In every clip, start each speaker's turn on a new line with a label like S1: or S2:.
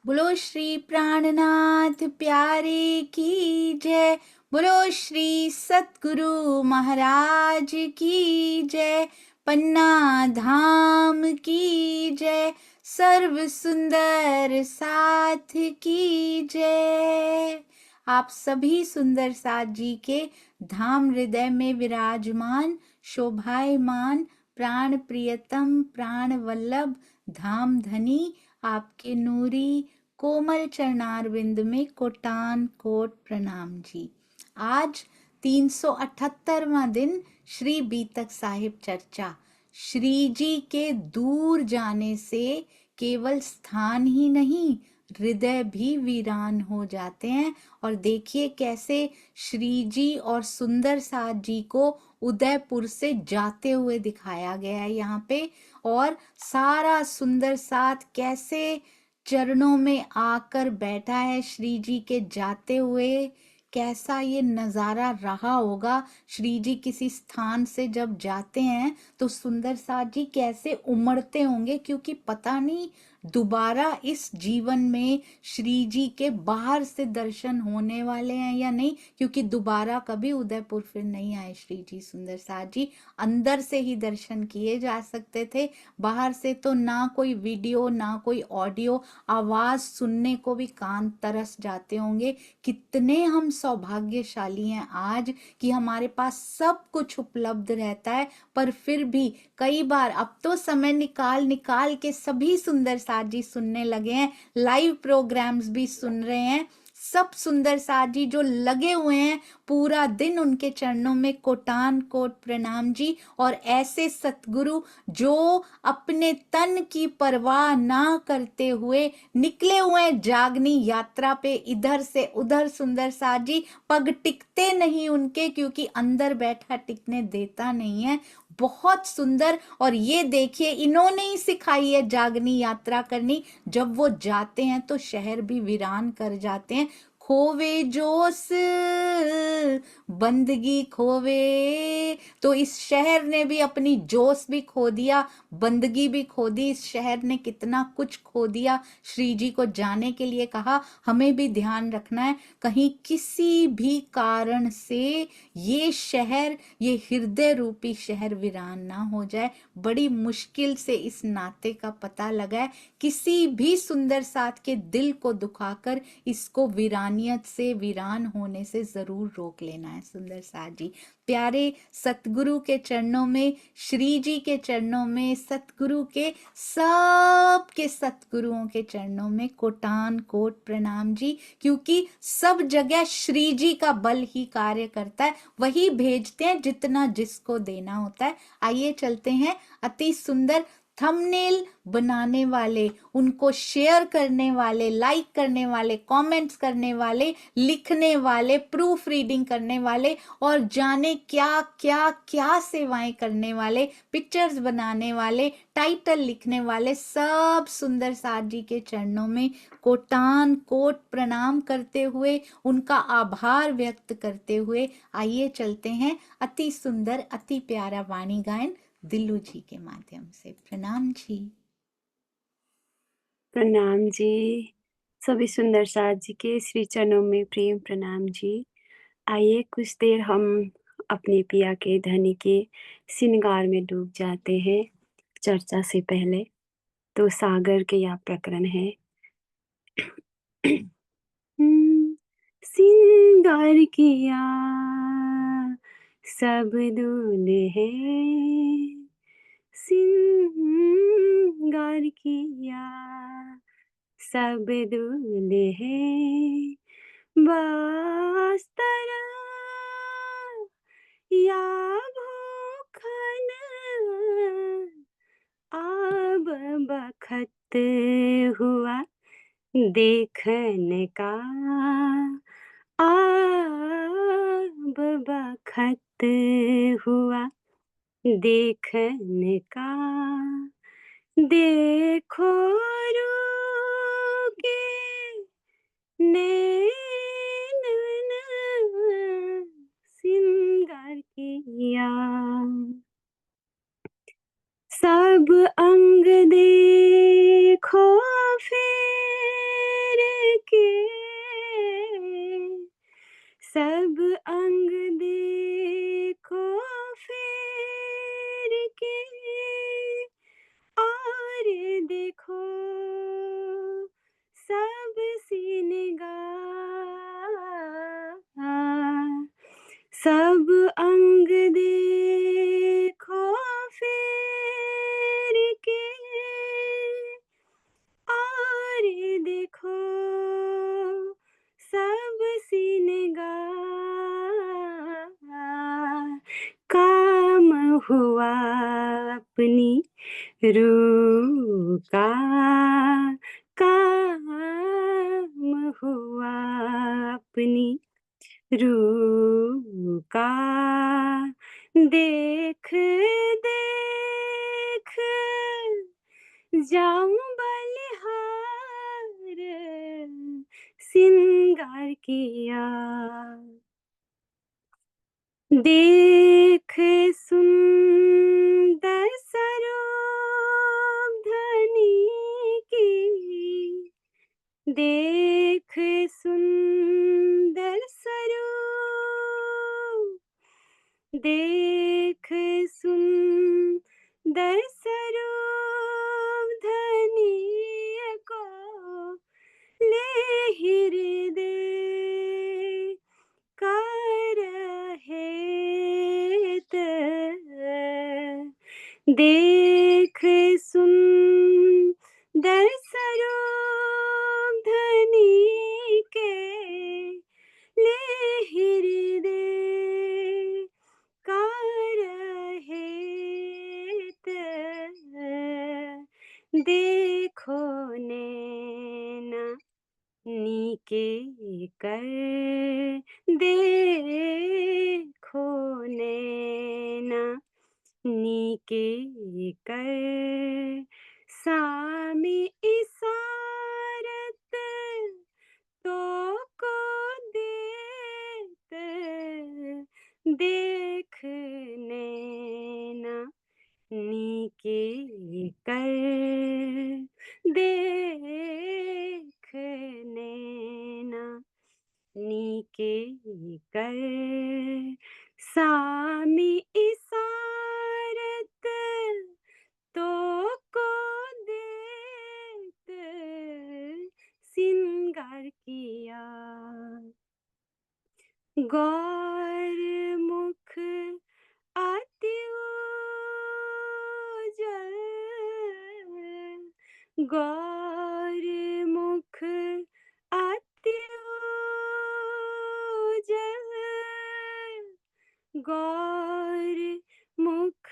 S1: बोलो श्री प्राणनाथ प्यारे की जय। बोलो श्री सतगुरु महाराज की जय। पन्ना धाम की जय। सर्व सुंदर साथ की जय। आप सभी सुंदर साथ जी के धाम हृदय में विराजमान शोभायमान प्राण प्रियतम प्राण वल्लभ धाम धनी आपके नूरी कोमल चरणारविंद में कोटान कोट प्रणाम जी। आज 378वां दिन श्री बीतक साहिब चर्चा। श्री जी के दूर जाने से केवल स्थान ही नहीं, हृदय भी वीरान हो जाते हैं। और देखिए कैसे श्री जी और सुंदर साथ जी को उदयपुर से जाते हुए दिखाया गया है यहाँ पे। और सारा सुंदर साथ कैसे चरणों में आकर बैठा है श्री जी के जाते हुए। कैसा ये नजारा रहा होगा। श्री जी किसी स्थान से जब जाते हैं तो सुंदर साथ जी कैसे उमड़ते होंगे, क्योंकि पता नहीं दोबारा इस जीवन में श्री जी के बाहर से दर्शन होने वाले हैं या नहीं, क्योंकि दोबारा कभी उदयपुर फिर नहीं आए श्री जी। सुंदर साथ जी अंदर से ही दर्शन किए जा सकते थे, बाहर से तो ना कोई वीडियो ना कोई ऑडियो, आवाज सुनने को भी कान तरस जाते होंगे। कितने हम सौभाग्यशाली हैं आज कि हमारे पास सब कुछ उपलब्ध रहता है, पर फिर भी कई बार अब तो समय निकाल निकाल के सभी सुंदर साथ जी सुनने लगे हैं, लाइव प्रोग्राम्स भी सुन रहे हैं। सब सुंदर साथ जी जो लगे हुए हैं पूरा दिन, उनके चरणों में कोटान कोट प्रणाम जी। और ऐसे सतगुरु जो अपने तन की परवाह ना करते हुए निकले हुए हैं जागनी यात्रा पे, इधर से उधर सुंदर साथ जी पग टिकते नहीं उनके, क्योंकि अंदर बैठा टिकने देता नहीं है। बहुत सुंदर। और ये देखिए इन्होंने ही सिखाई है जागनी यात्रा करनी। जब वो जाते हैं तो शहर भी वीरान कर जाते हैं। खोवे जोश बंदगी खोवे, तो इस शहर ने भी अपनी जोश भी खो दिया, बंदगी भी खो दी। इस शहर ने कितना कुछ खो दिया। श्री जी को जाने के लिए कहा। हमें भी ध्यान रखना है कहीं किसी भी कारण से ये शहर, ये हृदय रूपी शहर वीरान ना हो जाए। बड़ी मुश्किल से इस नाते का पता लगा है। किसी भी सुंदर साथ के दिल को दुखाकर इसको वीरानियत से, वीरान होने से जरूर रोक लेना है। सुंदर साथ जी प्यारे सतगुरु के चरणों में, श्री जी के चरणों में, सतगुरु के सब के सतगुरुओं के चरणों में कोटान कोट प्रणाम जी। क्योंकि सब जगह श्री जी का बल ही कार्य करता है, वही भेजते हैं जितना जिसको देना होता है। आइए चलते हैं। अति सुंदर थंबनेल बनाने वाले, उनको शेयर करने वाले, लाइक करने वाले, कमेंट्स करने वाले, लिखने वाले, प्रूफ रीडिंग करने वाले और जाने क्या क्या क्या सेवाएं करने वाले, पिक्चर्स बनाने वाले, टाइटल लिखने वाले, सब सुंदर साथ जी के चरणों में कोटान कोट प्रणाम करते हुए, उनका आभार व्यक्त करते हुए आइए चलते हैं अति सुंदर अति प्यारा वाणी गायन दिल्लू जी के माध्यम से। प्रणाम जी।
S2: प्रणाम जी। सभी सुंदर साथ जी के श्री चरणों में प्रेम प्रणाम जी। आइए कुछ देर हम अपने पिया के धनी के श्रृंगार में डूब जाते हैं। चर्चा से पहले तो सागर के यह प्रकरण है। श्रृंगार किया सब दूल्हे, श्रृंगार किया सब दूल्हे, बस्तर या भूखन अब बखत हुआ देखने का, अब बखत हुआ देखने का। देखो रुके नैनन श्रृंगार किया, सब अंग देखो फिर सब अंग देखो फेर के, और देखो सब सिनगार, काम हुआ अपनी रूह का, काम हुआ अपनी रूह का, देख देख जाऊं बलिहार, सिंगार किया, देख सुंदर सरूप धनी की, देख सुंदर स्वरूप, देख सुंदर स्वरूप धनी को, ले हृदय का रहेत, देख सुंदर स्वरूप धनी के, ले हृदय का रहेत, देखो नैना नीके कर, देखो नैना नीके कर, सामी इसारत तो को देत, देख नैना नीके कर, देख नैना नीके कर, सामी इसारत तो को देत, सिंगार किया, गौर मुख अति उजल, गौर मुख अति उजल, गौर मुख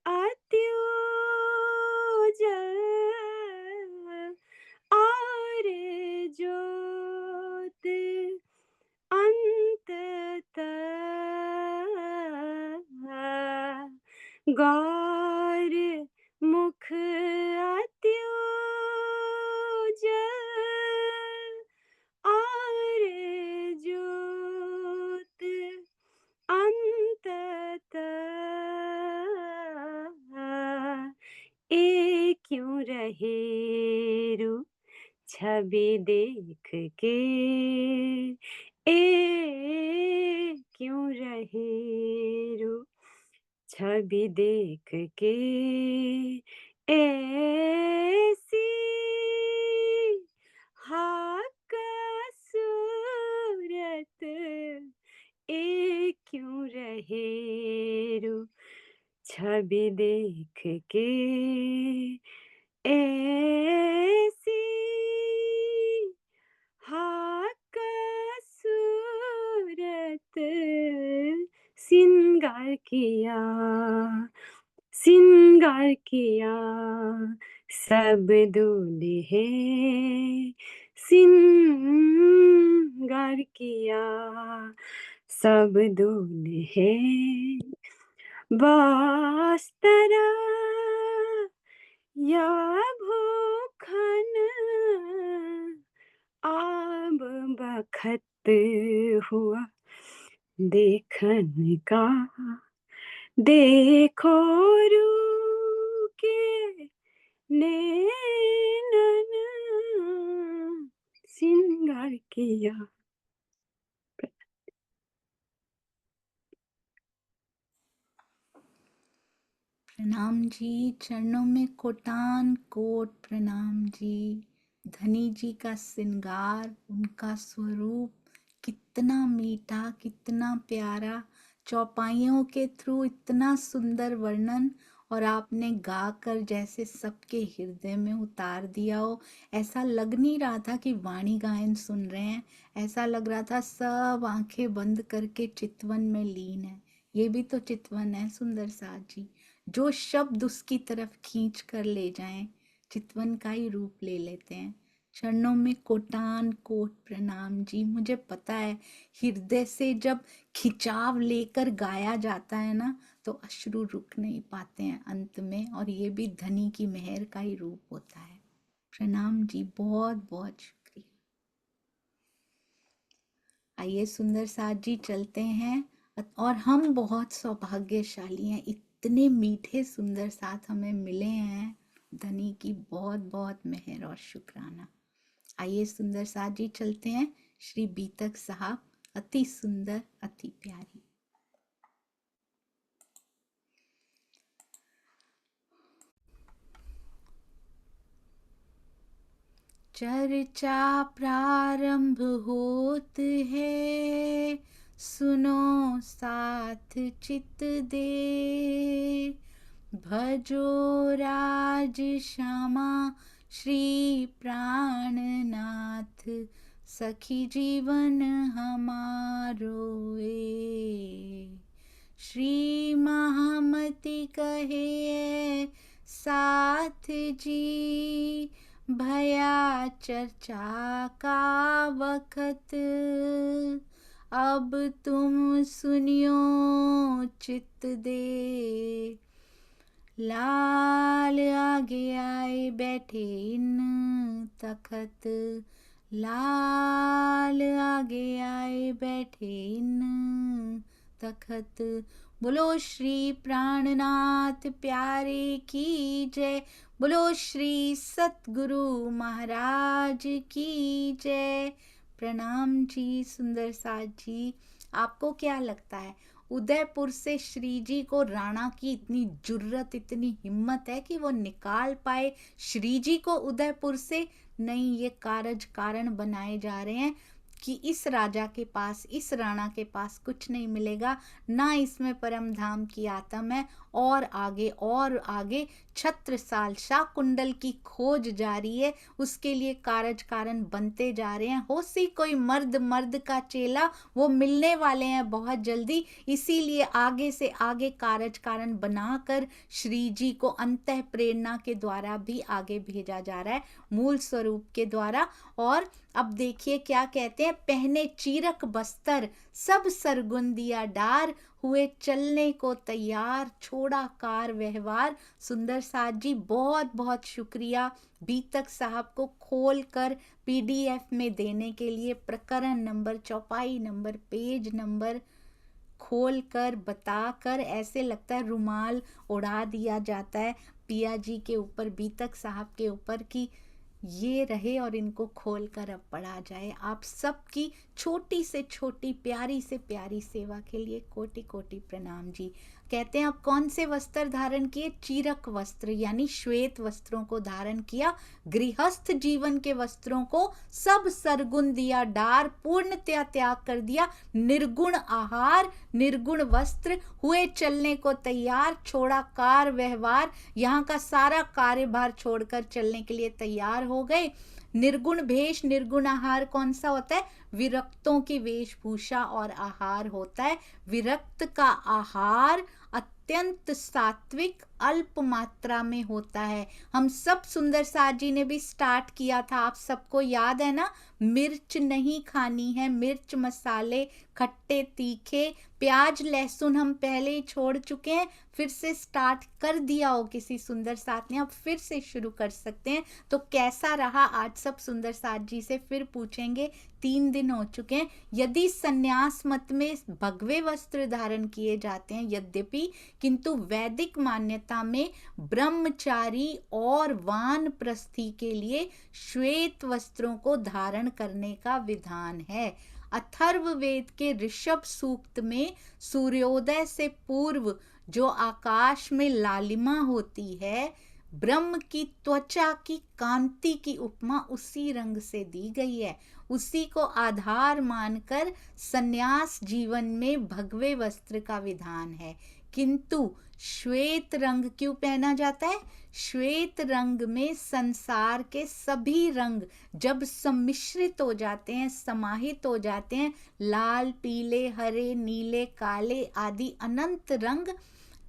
S2: अति उजल, और ज्योत अनंत, गौर मुख अति उजल, और ज्योत अनंत, एक क्यों रहे रू छवि देख के, ए क्यों रहे रू छवि देख के, ऐसी हाका सूरत, ए क्यों रहे रू छवि देख के, ऐसी हाका सूरत, सिंगार किया, सिंगार किया सब दूल्हे, सिंगार किया सब दूल्हे, बस्तरा या भूखन आब बखत हुआ देखन का, देखो रू के नैनन, सिंगार किया।
S1: प्रणाम जी, चरणों में कोटान कोट प्रणाम जी। धनी जी का श्रृंगार, उनका स्वरूप कितना मीठा, कितना प्यारा, चौपाइयों के थ्रू इतना सुंदर वर्णन, और आपने गाकर जैसे सबके हृदय में उतार दिया हो। ऐसा लग नहीं रहा था कि वाणी गायन सुन रहे हैं, ऐसा लग रहा था सब आंखें बंद करके चितवन में लीन है। ये भी तो चितवन है सुंदर साथ जी, जो शब्द उसकी तरफ खींच कर ले जाएं चितवन का ही रूप ले लेते हैं। चरणों में कोटान कोट प्रणाम जी। मुझे पता है हृदय से जब खिंचाव लेकर गाया जाता है ना, तो अश्रु रुक नहीं पाते हैं अंत में, और ये भी धनी की मेहर का ही रूप होता है। प्रणाम जी, बहुत बहुत शुक्रिया। आइए सुंदर साथ जी चलते हैं, और हम बहुत सौभाग्यशाली हैं, इतने मीठे सुंदर साथ हमें मिले हैं। धनी की बहुत बहुत मेहर और शुक्राना। आइए सुंदर साथ जी चलते हैं। श्री बीतक साहब, अति सुंदर, अति प्यारी। चर्चा प्रारंभ होत है, सुनो साथ चित दे, भजो राज श्यामा श्री प्राणनाथ, सखी जीवन हमारो ए। श्री महामति कहे साथ जी, भया चर्चा का वखत, अब तुम सुनियो चित दे। लाल आगे आए बैठे इन तखत, लाल आगे आए बैठे इन तखत। बोलो श्री प्राणनाथ प्यारे की जय, बोलो श्री सतगुरु महाराज की जय। प्रणाम जी सुंदर साथ जी। आपको क्या लगता है उदयपुर से श्री जी को राणा की इतनी जुर्रत, इतनी हिम्मत है कि वो निकाल पाए श्री जी को उदयपुर से? नहीं, ये कारज कारण बनाए जा रहे हैं कि इस राजा के पास, इस राणा के पास कुछ नहीं मिलेगा, ना इसमें परम धाम की आत्म है, और आगे छत्रसाल शाकुंडल की खोज जारी है, उसके लिए कारज कारण बनते जा रहे हैं। हो सी कोई मर्द का चेला, वो मिलने वाले हैं बहुत जल्दी, इसीलिए आगे से आगे कारज कारण बनाकर श्री जी को अंतः प्रेरणा के द्वारा भी आगे भेजा जा रहा है, मूल स्वरूप के द्वारा। और अब देखिए क्या कहते हैं, पहने चीरक बस्तर सब सरगुन दिया डार, हुए चलने को तैयार छोड़ा कार व्यवहार। सुंदर साथ जी बहुत बहुत शुक्रिया बीतक साहब को खोल कर PDF में देने के लिए, प्रकरण नंबर, चौपाई नंबर, पेज नंबर खोल कर बताकर ऐसे लगता है रुमाल उड़ा दिया जाता है पिया जी के ऊपर, बीतक साहब के ऊपर, कि ये रहे और इनको खोल कर अब पढ़ा जाए। आप सबकी छोटी से छोटी, प्यारी से प्यारी सेवा के लिए कोटि कोटि प्रणाम जी। कहते हैं आप कौन से वस्त्र धारण किए? चीरक वस्त्र, यानी श्वेत वस्त्रों को धारण किया। गृहस्थ जीवन के वस्त्रों को सब सरगुण दिया डार, पूर्णतया त्याग कर दिया। निर्गुण आहार, निर्गुण वस्त्र, हुए चलने को तैयार, छोड़ा कार व्यवहार, यहाँ का सारा कार्यभार छोड़कर चलने के लिए तैयार हो गए। निर्गुण भेष, निर्गुण आहार कौन सा होता है? विरक्तों की वेशभूषा और आहार होता है। विरक्त का आहार अत्यंत सात्विक, अल्प मात्रा में होता है। हम सब सुंदर साथ जी ने भी स्टार्ट किया था, आप सबको याद है ना? मिर्च नहीं खानी है, मिर्च मसाले खट्टे तीखे, प्याज लहसुन हम पहले ही छोड़ चुके हैं, फिर से स्टार्ट कर दिया हो किसी सुंदर साथ ने, आप फिर से शुरू कर सकते हैं। तो कैसा रहा आज सब सुंदर साथ जी से फिर पूछेंगे, 3 दिन हो चुके हैं। यदि संन्यास मत में भगवे वस्त्र धारण किए जाते हैं यद्यपि, किंतु वैदिक मान्यता में ब्रह्मचारी और वानप्रस्थी के लिए श्वेत वस्त्रों को धारण करने का विधान है। अथर्ववेद के ऋषभ सूक्त में सूर्योदय से पूर्व जो आकाश में लालिमा होती है, ब्रह्म की त्वचा की कांति की उपमा उसी रंग से दी गई है। उसी को आधार मानकर सन्यास जीवन में भगवे वस्त्र का विधान है। किंतु श्वेत रंग क्यों पहना जाता है? श्वेत रंग में संसार के सभी रंग जब सम्मिश्रित हो जाते हैं, समाहित हो जाते हैं, लाल, पीले, हरे, नीले, काले आदि अनंत रंग,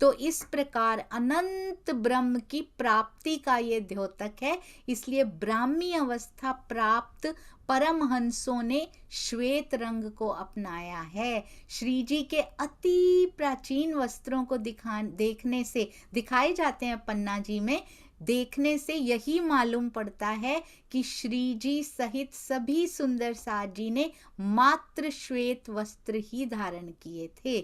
S1: तो इस प्रकार अनंत ब्रह्म की प्राप्ति का ये द्योतक है। इसलिए ब्राह्मी अवस्था प्राप्त परमहंसों ने श्वेत रंग को अपनाया है। श्री जी के अति प्राचीन वस्त्रों को देखने से, दिखाए जाते हैं पन्ना जी में, देखने से यही मालूम पड़ता है कि श्री जी सहित सभी सुंदर साज जी ने मात्र श्वेत वस्त्र ही धारण किए थे।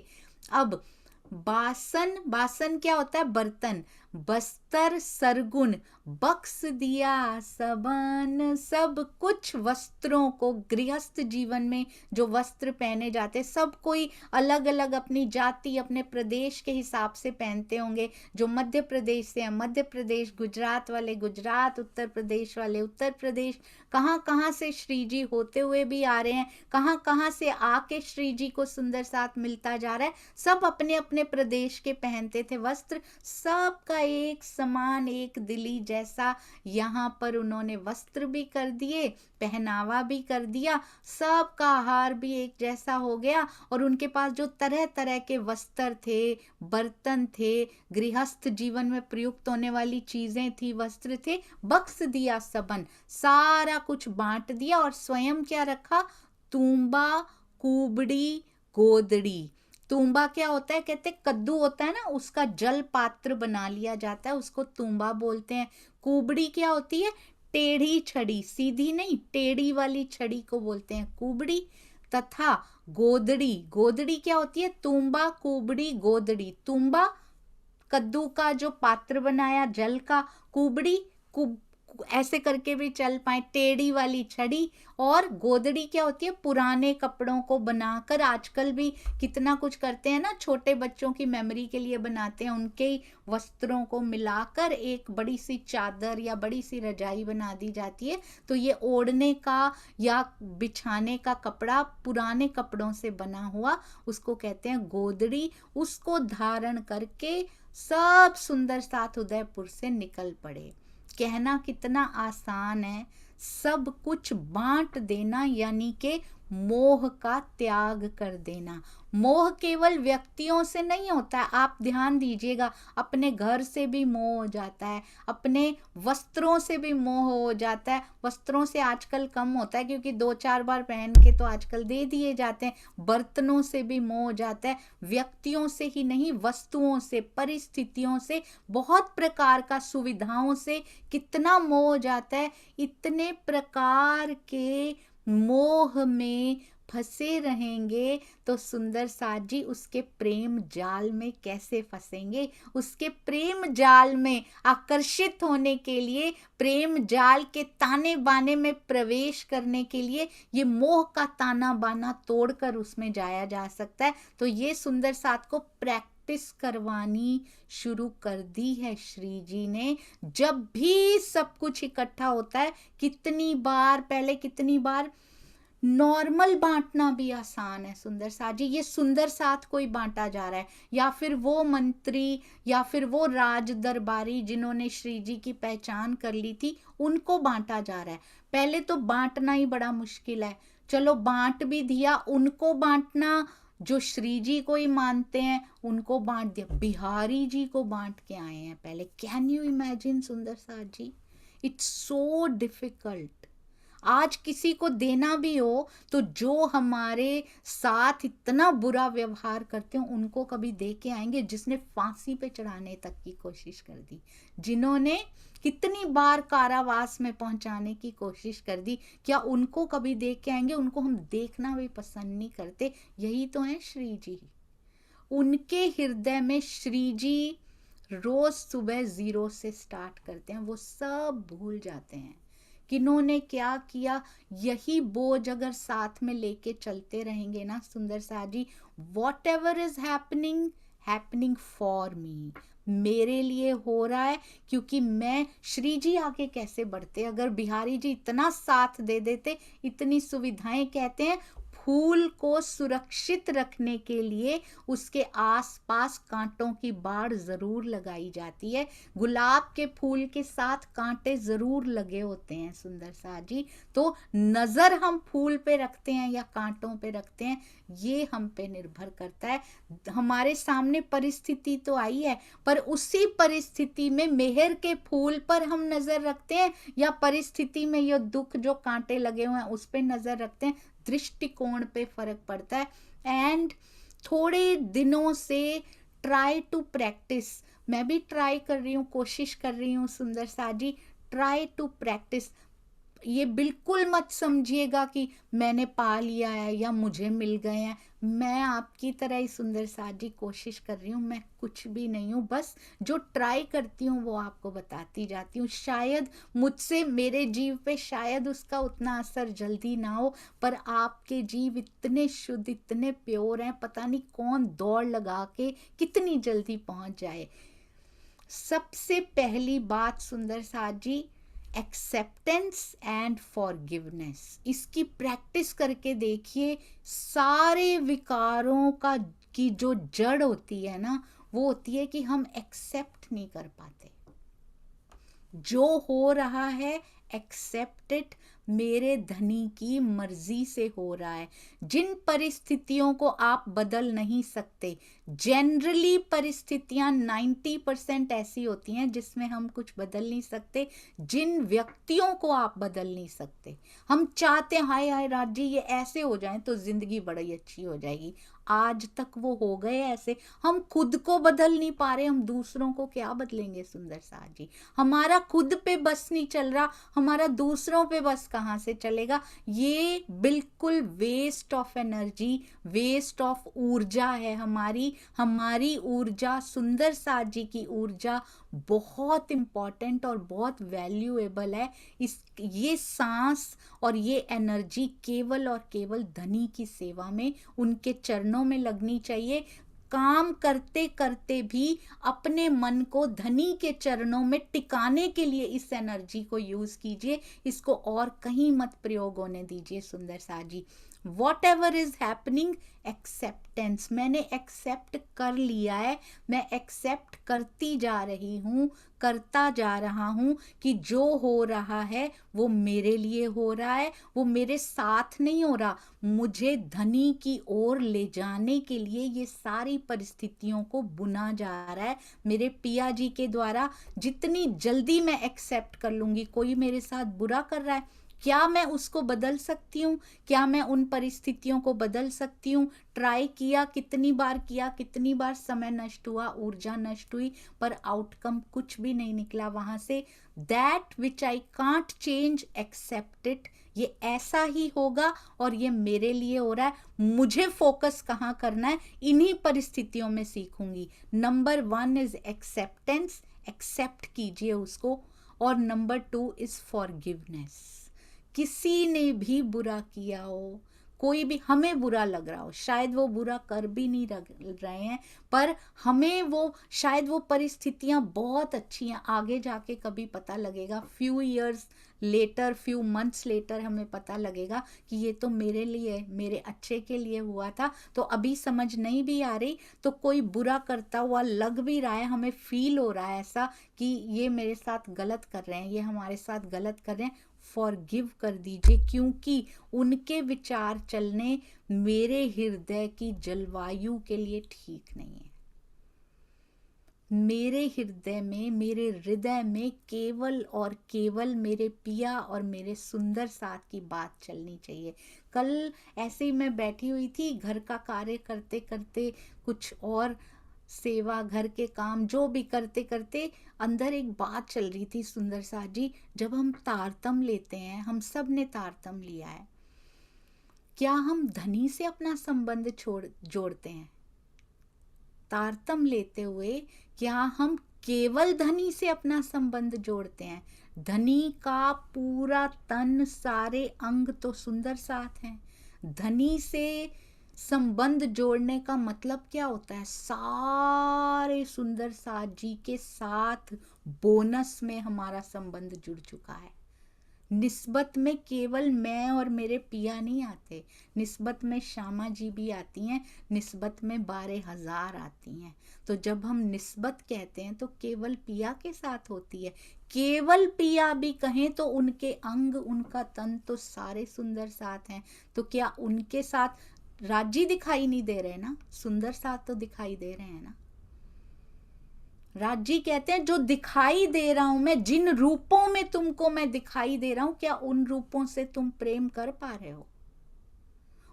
S1: अब बासन, बासन क्या होता है? बर्तन। बस्तर सरगुण, बक्स दिया सबन, सब कुछ वस्त्रों को, गृहस्थ जीवन में जो वस्त्र पहने जाते, सब कोई अलग अलग अपनी जाति, अपने प्रदेश के हिसाब से पहनते होंगे। जो मध्य प्रदेश से हैं मध्य प्रदेश, गुजरात वाले गुजरात, उत्तर प्रदेश वाले उत्तर प्रदेश, कहाँ कहाँ से श्री जी होते हुए भी आ रहे हैं, कहाँ कहाँ से आके श्री जी को सुंदर साथ मिलता जा रहा है। सब अपने अपने प्रदेश के पहनते थे वस्त्र, सबका एक समान, एक दिली जैसा यहाँ पर उन्होंने वस्त्र भी कर दिए, पहनावा भी कर दिया, सबका आहार भी एक जैसा हो गया। और उनके पास जो तरह तरह के वस्त्र थे, बर्तन थे, गृहस्थ जीवन में प्रयुक्त होने वाली चीजें थी, वस्त्र थे, बक्स दिया सबन, सारा कुछ बांट दिया। और स्वयं क्या रखा? तूंबा, कुबड़ी, गोदड़ी। तूंबा क्या होता है? कहते कद्दू होता है ना, उसका जल पात्र बना लिया जाता है, उसको तूंबा बोलते हैं। कुबड़ी क्या होती है? टेढ़ी छड़ी, सीधी नहीं, टेढ़ी वाली छड़ी को बोलते हैं कुबड़ी। तथा गोदड़ी, गोदड़ी क्या होती है? तूंबा, कुबड़ी, गोदड़ी। तूंबा कद्दू का जो पात्र बनाया जल का, कुबड़ी ऐसे करके भी चल पाए, टेढ़ी वाली छड़ी। और गोदड़ी क्या होती है? पुराने कपड़ों को बनाकर, आजकल भी कितना कुछ करते हैं ना, छोटे बच्चों की मेमोरी के लिए बनाते हैं, उनके वस्त्रों को मिलाकर एक बड़ी सी चादर या बड़ी सी रजाई बना दी जाती है। तो ये ओढ़ने का या बिछाने का कपड़ा पुराने कपड़ों से बना हुआ, उसको कहते हैं गोदड़ी। उसको धारण करके सब सुंदर साथ उदयपुर से निकल पड़े। कहना कितना आसान है, सब कुछ बांट देना, यानी के मोह का त्याग कर देना। मोह केवल व्यक्तियों से नहीं होता है, आप ध्यान दीजिएगा, अपने घर से भी मोह हो जाता है, अपने वस्त्रों से भी मोह हो जाता है। वस्त्रों से आजकल कम होता है क्योंकि 2-4 बार पहन के तो आजकल दे दिए जाते हैं। बर्तनों से भी मोह हो जाता है, व्यक्तियों से ही नहीं, वस्तुओं से, परिस्थितियों से, बहुत प्रकार का, सुविधाओं से कितना मोह हो जाता है। इतने प्रकार के मोह में फंसे रहेंगे तो सुंदर साथ जी उसके प्रेम जाल में कैसे फंसेंगे? उसके प्रेम जाल में आकर्षित होने के लिए, प्रेम जाल के ताने बाने में प्रवेश करने के लिए ये मोह का ताना बाना तोड़कर उसमें जाया जा सकता है। तो ये सुंदर साथ को प्रैक्टिस करवानी शुरू कर दी है श्री जी ने। जब भी सब कुछ इकट्ठा होता है, कितनी बार पहले, कितनी बार नॉर्मल बांटना भी आसान है सुंदर साथ जी। ये सुंदर साथ कोई बांटा जा रहा है, या फिर वो मंत्री, या फिर वो राज दरबारी जिन्होंने श्री जी की पहचान कर ली थी, उनको बांटा जा रहा है। पहले तो बांटना ही बड़ा मुश्किल है, चलो बांट भी दिया। उनको बांटना जो श्री जी को ही मानते हैं, उनको बांट दिया। बिहारी जी को बांट के आए हैं पहले। कैन यू इमेजिन सुंदर साथ जी? It's so difficult. आज किसी को देना भी हो तो जो हमारे साथ इतना बुरा व्यवहार करते हैं उनको कभी दे के आएंगे? जिसने फांसी पे चढ़ाने तक की कोशिश कर दी, जिन्होंने कितनी बार कारावास में पहुंचाने की कोशिश कर दी, क्या उनको कभी देख के आएंगे? उनको हम देखना भी पसंद नहीं करते। यही तो है श्री जी। उनके हृदय में श्री जी रोज सुबह 0 से स्टार्ट करते हैं, वो सब भूल जाते हैं किन्होंने क्या किया। यही बोझ अगर साथ में लेके चलते रहेंगे ना सुंदर साथ जी, whatever is happening, happening for me, मेरे लिए हो रहा है, क्योंकि मैं, श्री जी आगे कैसे बढ़ते अगर बिहारी जी इतना साथ दे देते, इतनी सुविधाएं। कहते हैं फूल को सुरक्षित रखने के लिए उसके आसपास कांटों की बाड़ जरूर लगाई जाती है। गुलाब के फूल के साथ कांटे जरूर लगे होते हैं सुंदर सा जी। तो नजर हम फूल पे रखते हैं या कांटों पे रखते हैं, ये हम पे निर्भर करता है। हमारे सामने परिस्थिति तो आई है, पर उसी परिस्थिति में मेहर के फूल पर हम नजर रखते हैं या परिस्थिति में ये दुख जो कांटे लगे हुए हैं उस पे नजर रखते हैं। दृष्टिकोण पे फर्क पड़ता है। एंड थोड़े दिनों से ट्राई टू प्रैक्टिस, मैं भी ट्राई कर रही हूँ, कोशिश कर रही हूँ सुंदर सा जी, ट्राई टू प्रैक्टिस। ये बिल्कुल मत समझिएगा कि मैंने पा लिया है या मुझे मिल गए हैं। मैं आपकी तरह ही सुंदर साजी कोशिश कर रही हूँ, मैं कुछ भी नहीं हूँ, बस जो ट्राई करती हूँ वो आपको बताती जाती हूँ। शायद मुझसे, मेरे जीव पे शायद उसका उतना असर जल्दी ना हो, पर आपके जीव इतने शुद्ध, इतने प्योर हैं, पता नहीं कौन दौड़ लगा के कितनी जल्दी पहुंच जाए। सबसे पहली बात सुंदर साजी, एक्सेप्टेंस एंड फॉरगिवनेस, इसकी प्रैक्टिस करके देखिए। सारे विकारों का की जो जड़ होती है ना, वो होती है कि हम एक्सेप्ट नहीं कर पाते। जो हो रहा है एक्सेप्ट इट, मेरे धनी की मर्जी से हो रहा है। जिन परिस्थितियों को आप बदल नहीं सकते, जनरली परिस्थितियां 90% ऐसी होती हैं जिसमें हम कुछ बदल नहीं सकते। जिन व्यक्तियों को आप बदल नहीं सकते, हम चाहते हैं हाय हाय राज जी ये ऐसे हो जाए तो जिंदगी बड़ी अच्छी हो जाएगी, आज तक वो हो गए ऐसे। हम खुद को बदल नहीं पा रहे, हम दूसरों को क्या बदलेंगे सुंदर सा जी। हमारा खुद पे बस नहीं चल रहा, हमारा दूसरों पे बस कहाँ से चलेगा। ये बिल्कुल waste of energy, waste of ऊर्जा है हमारी। हमारी ऊर्जा, सुंदर सा जी की ऊर्जा बहुत इंपॉर्टेंट और बहुत वैल्यूएबल है। ये सांस और ये एनर्जी केवल और केवल धनी की सेवा में, उनके चरणों में लगनी चाहिए। काम करते करते भी अपने मन को धनी के चरणों में टिकाने के लिए इस एनर्जी को यूज कीजिए, इसको और कहीं मत प्रयोग होने दीजिए सुंदर सा जी। Whatever is happening, acceptance, मैंने एक्सेप्ट कर लिया है, मैं एक्सेप्ट करती जा रही हूँ, करता जा रहा हूँ कि जो हो रहा है वो मेरे लिए हो रहा है, वो मेरे साथ नहीं हो रहा। मुझे धनी की ओर ले जाने के लिए ये सारी परिस्थितियों को बुना जा रहा है मेरे पिया जी के द्वारा। जितनी जल्दी मैं एक्सेप्ट कर लूंगी, कोई मेरे साथ बुरा कर रहा है, क्या मैं उसको बदल सकती हूँ? क्या मैं उन परिस्थितियों को बदल सकती हूँ? ट्राई किया, कितनी बार समय नष्ट हुआ, ऊर्जा नष्ट हुई, पर आउटकम कुछ भी नहीं निकला वहां से। That which I can't change, accept it. ये ऐसा ही होगा और ये मेरे लिए हो रहा है। मुझे फोकस कहाँ करना है, इन्हीं परिस्थितियों में सीखूंगी। नंबर 1 इज एक्सेप्टेंस, एक्सेप्ट कीजिए उसको। और नंबर 2 इज फॉरगिवनेस। किसी ने भी बुरा किया हो, कोई भी हमें बुरा लग रहा हो, शायद वो बुरा कर भी नहीं रहे हैं, पर हमें वो, शायद वो परिस्थितियां बहुत अच्छी हैं, आगे जाके कभी पता लगेगा, few years later, few months later हमें पता लगेगा कि ये तो मेरे लिए, मेरे अच्छे के लिए हुआ था। तो अभी समझ नहीं भी आ रही, तो कोई बुरा करता हुआ लग भी रहा है, हमें फील हो रहा है ऐसा कि ये मेरे साथ गलत कर रहे हैं, ये हमारे साथ गलत कर रहे हैं, फॉरगिव कर दीजिए, क्योंकि उनके विचार चलने मेरे हृदय की जलवायु के लिए ठीक नहीं है। मेरे हृदय में केवल और केवल मेरे पिया और मेरे सुंदर साथ की बात चलनी चाहिए। कल ऐसे ही मैं बैठी हुई थी, घर का कार्य करते करते, कुछ और सेवा, घर के काम जो भी करते करते, अंदर एक बात चल रही थी सुंदर सा जी। जब हम तारतम लेते हैं, हम सब ने तारतम लिया है, क्या हम धनी से अपना संबंध जोड़ते हैं? तारतम लेते हुए क्या हम केवल धनी से अपना संबंध जोड़ते हैं? धनी का पूरा तन, सारे अंग तो सुंदर साथ हैं। धनी से संबंध जोड़ने का मतलब क्या होता है? सारे सुंदर साथ जी के साथ बोनस में हमारा संबंध जुड़ चुका है। निस्बत में केवल मैं और मेरे पिया नहीं आते, निस्बत में श्यामा जी भी आती हैं, निस्बत में 12,000 आती हैं। तो जब हम निस्बत कहते हैं तो केवल पिया के साथ होती है। केवल पिया भी कहें तो उनके अंग, उनका तन तो सारे सुंदर साथ हैं। तो क्या उनके साथ राजी दिखाई नहीं दे रहे ना? सुंदर साथ तो दिखाई दे रहे हैं ना। राजी कहते हैं जो दिखाई दे रहा हूं मैं, जिन रूपों में तुमको मैं दिखाई दे रहा हूं, क्या उन रूपों से तुम प्रेम कर पा रहे हो?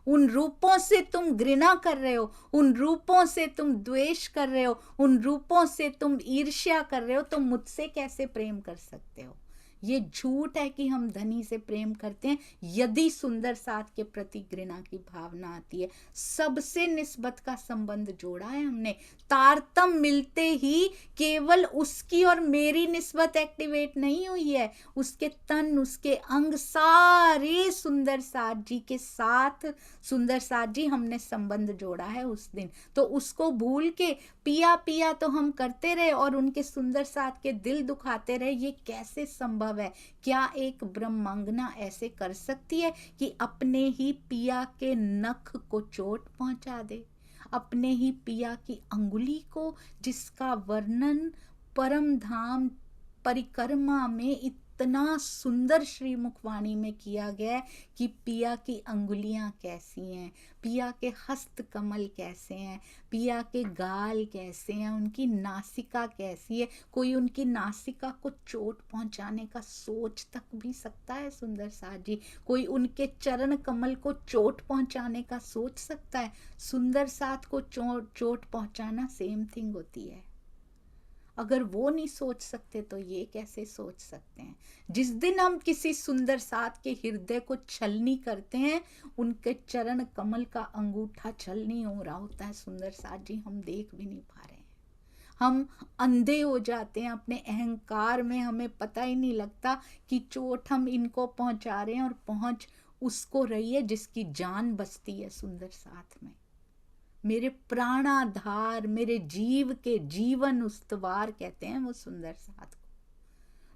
S1: उन रूपों से तुम घृणा कर रहे हो? उन रूपों से तुम द्वेष कर रहे हो? उन रूपों से तुम ईर्ष्या कर रहे हो? तो मुझसे कैसे प्रेम कर सकते हो? ये झूठ है कि हम धनी से प्रेम करते हैं यदि सुंदर साथ के प्रति घृणा की भावना आती है। सबसे निस्बत का संबंध जोड़ा है हमने। तारतम मिलते ही केवल उसकी और मेरी निस्बत एक्टिवेट नहीं हुई है, उसके तन, उसके अंग, सारे सुंदर साथ जी के साथ सुंदर साथ जी हमने संबंध जोड़ा है उस दिन। तो उसको भूल के पिया पिया तो हम करते रहे और उनके सुंदर साथ के दिल दुखाते रहे। ये कैसे संभव है? क्या एक ब्रह्मांगना ऐसे कर सकती है कि अपने ही पिया के नख को चोट पहुंचा दे? अपने ही पिया की अंगुली को, जिसका वर्णन परम धाम परिक्रमा में इतना सुंदर श्री मुखवाणी में किया गया है कि पिया की अंगुलियां कैसी हैं, पिया के हस्त कमल कैसे हैं, पिया के गाल कैसे हैं, उनकी नासिका कैसी है। कोई उनकी नासिका को चोट पहुंचाने का सोच तक भी सकता है सुंदर साथ जी? कोई उनके चरण कमल को चोट पहुंचाने का सोच सकता है? सुंदर साथ को चोट पहुंचाना सेम थिंग होती है। अगर वो नहीं सोच सकते तो ये कैसे सोच सकते हैं? जिस दिन हम किसी सुंदर साथ के हृदय को छलनी करते हैं, उनके चरण कमल का अंगूठा छलनी हो रहा होता है सुंदर साथ जी, हम देख भी नहीं पा रहे हैं। हम अंधे हो जाते हैं अपने अहंकार में, हमें पता ही नहीं लगता कि चोट हम इनको पहुंचा रहे हैं और पहुंच उसको रही है जिसकी जान बसती है सुंदर साथ में। मेरे प्राणाधार, मेरे जीव के जीवन उस्तवार कहते हैं वो सुंदर साथ को।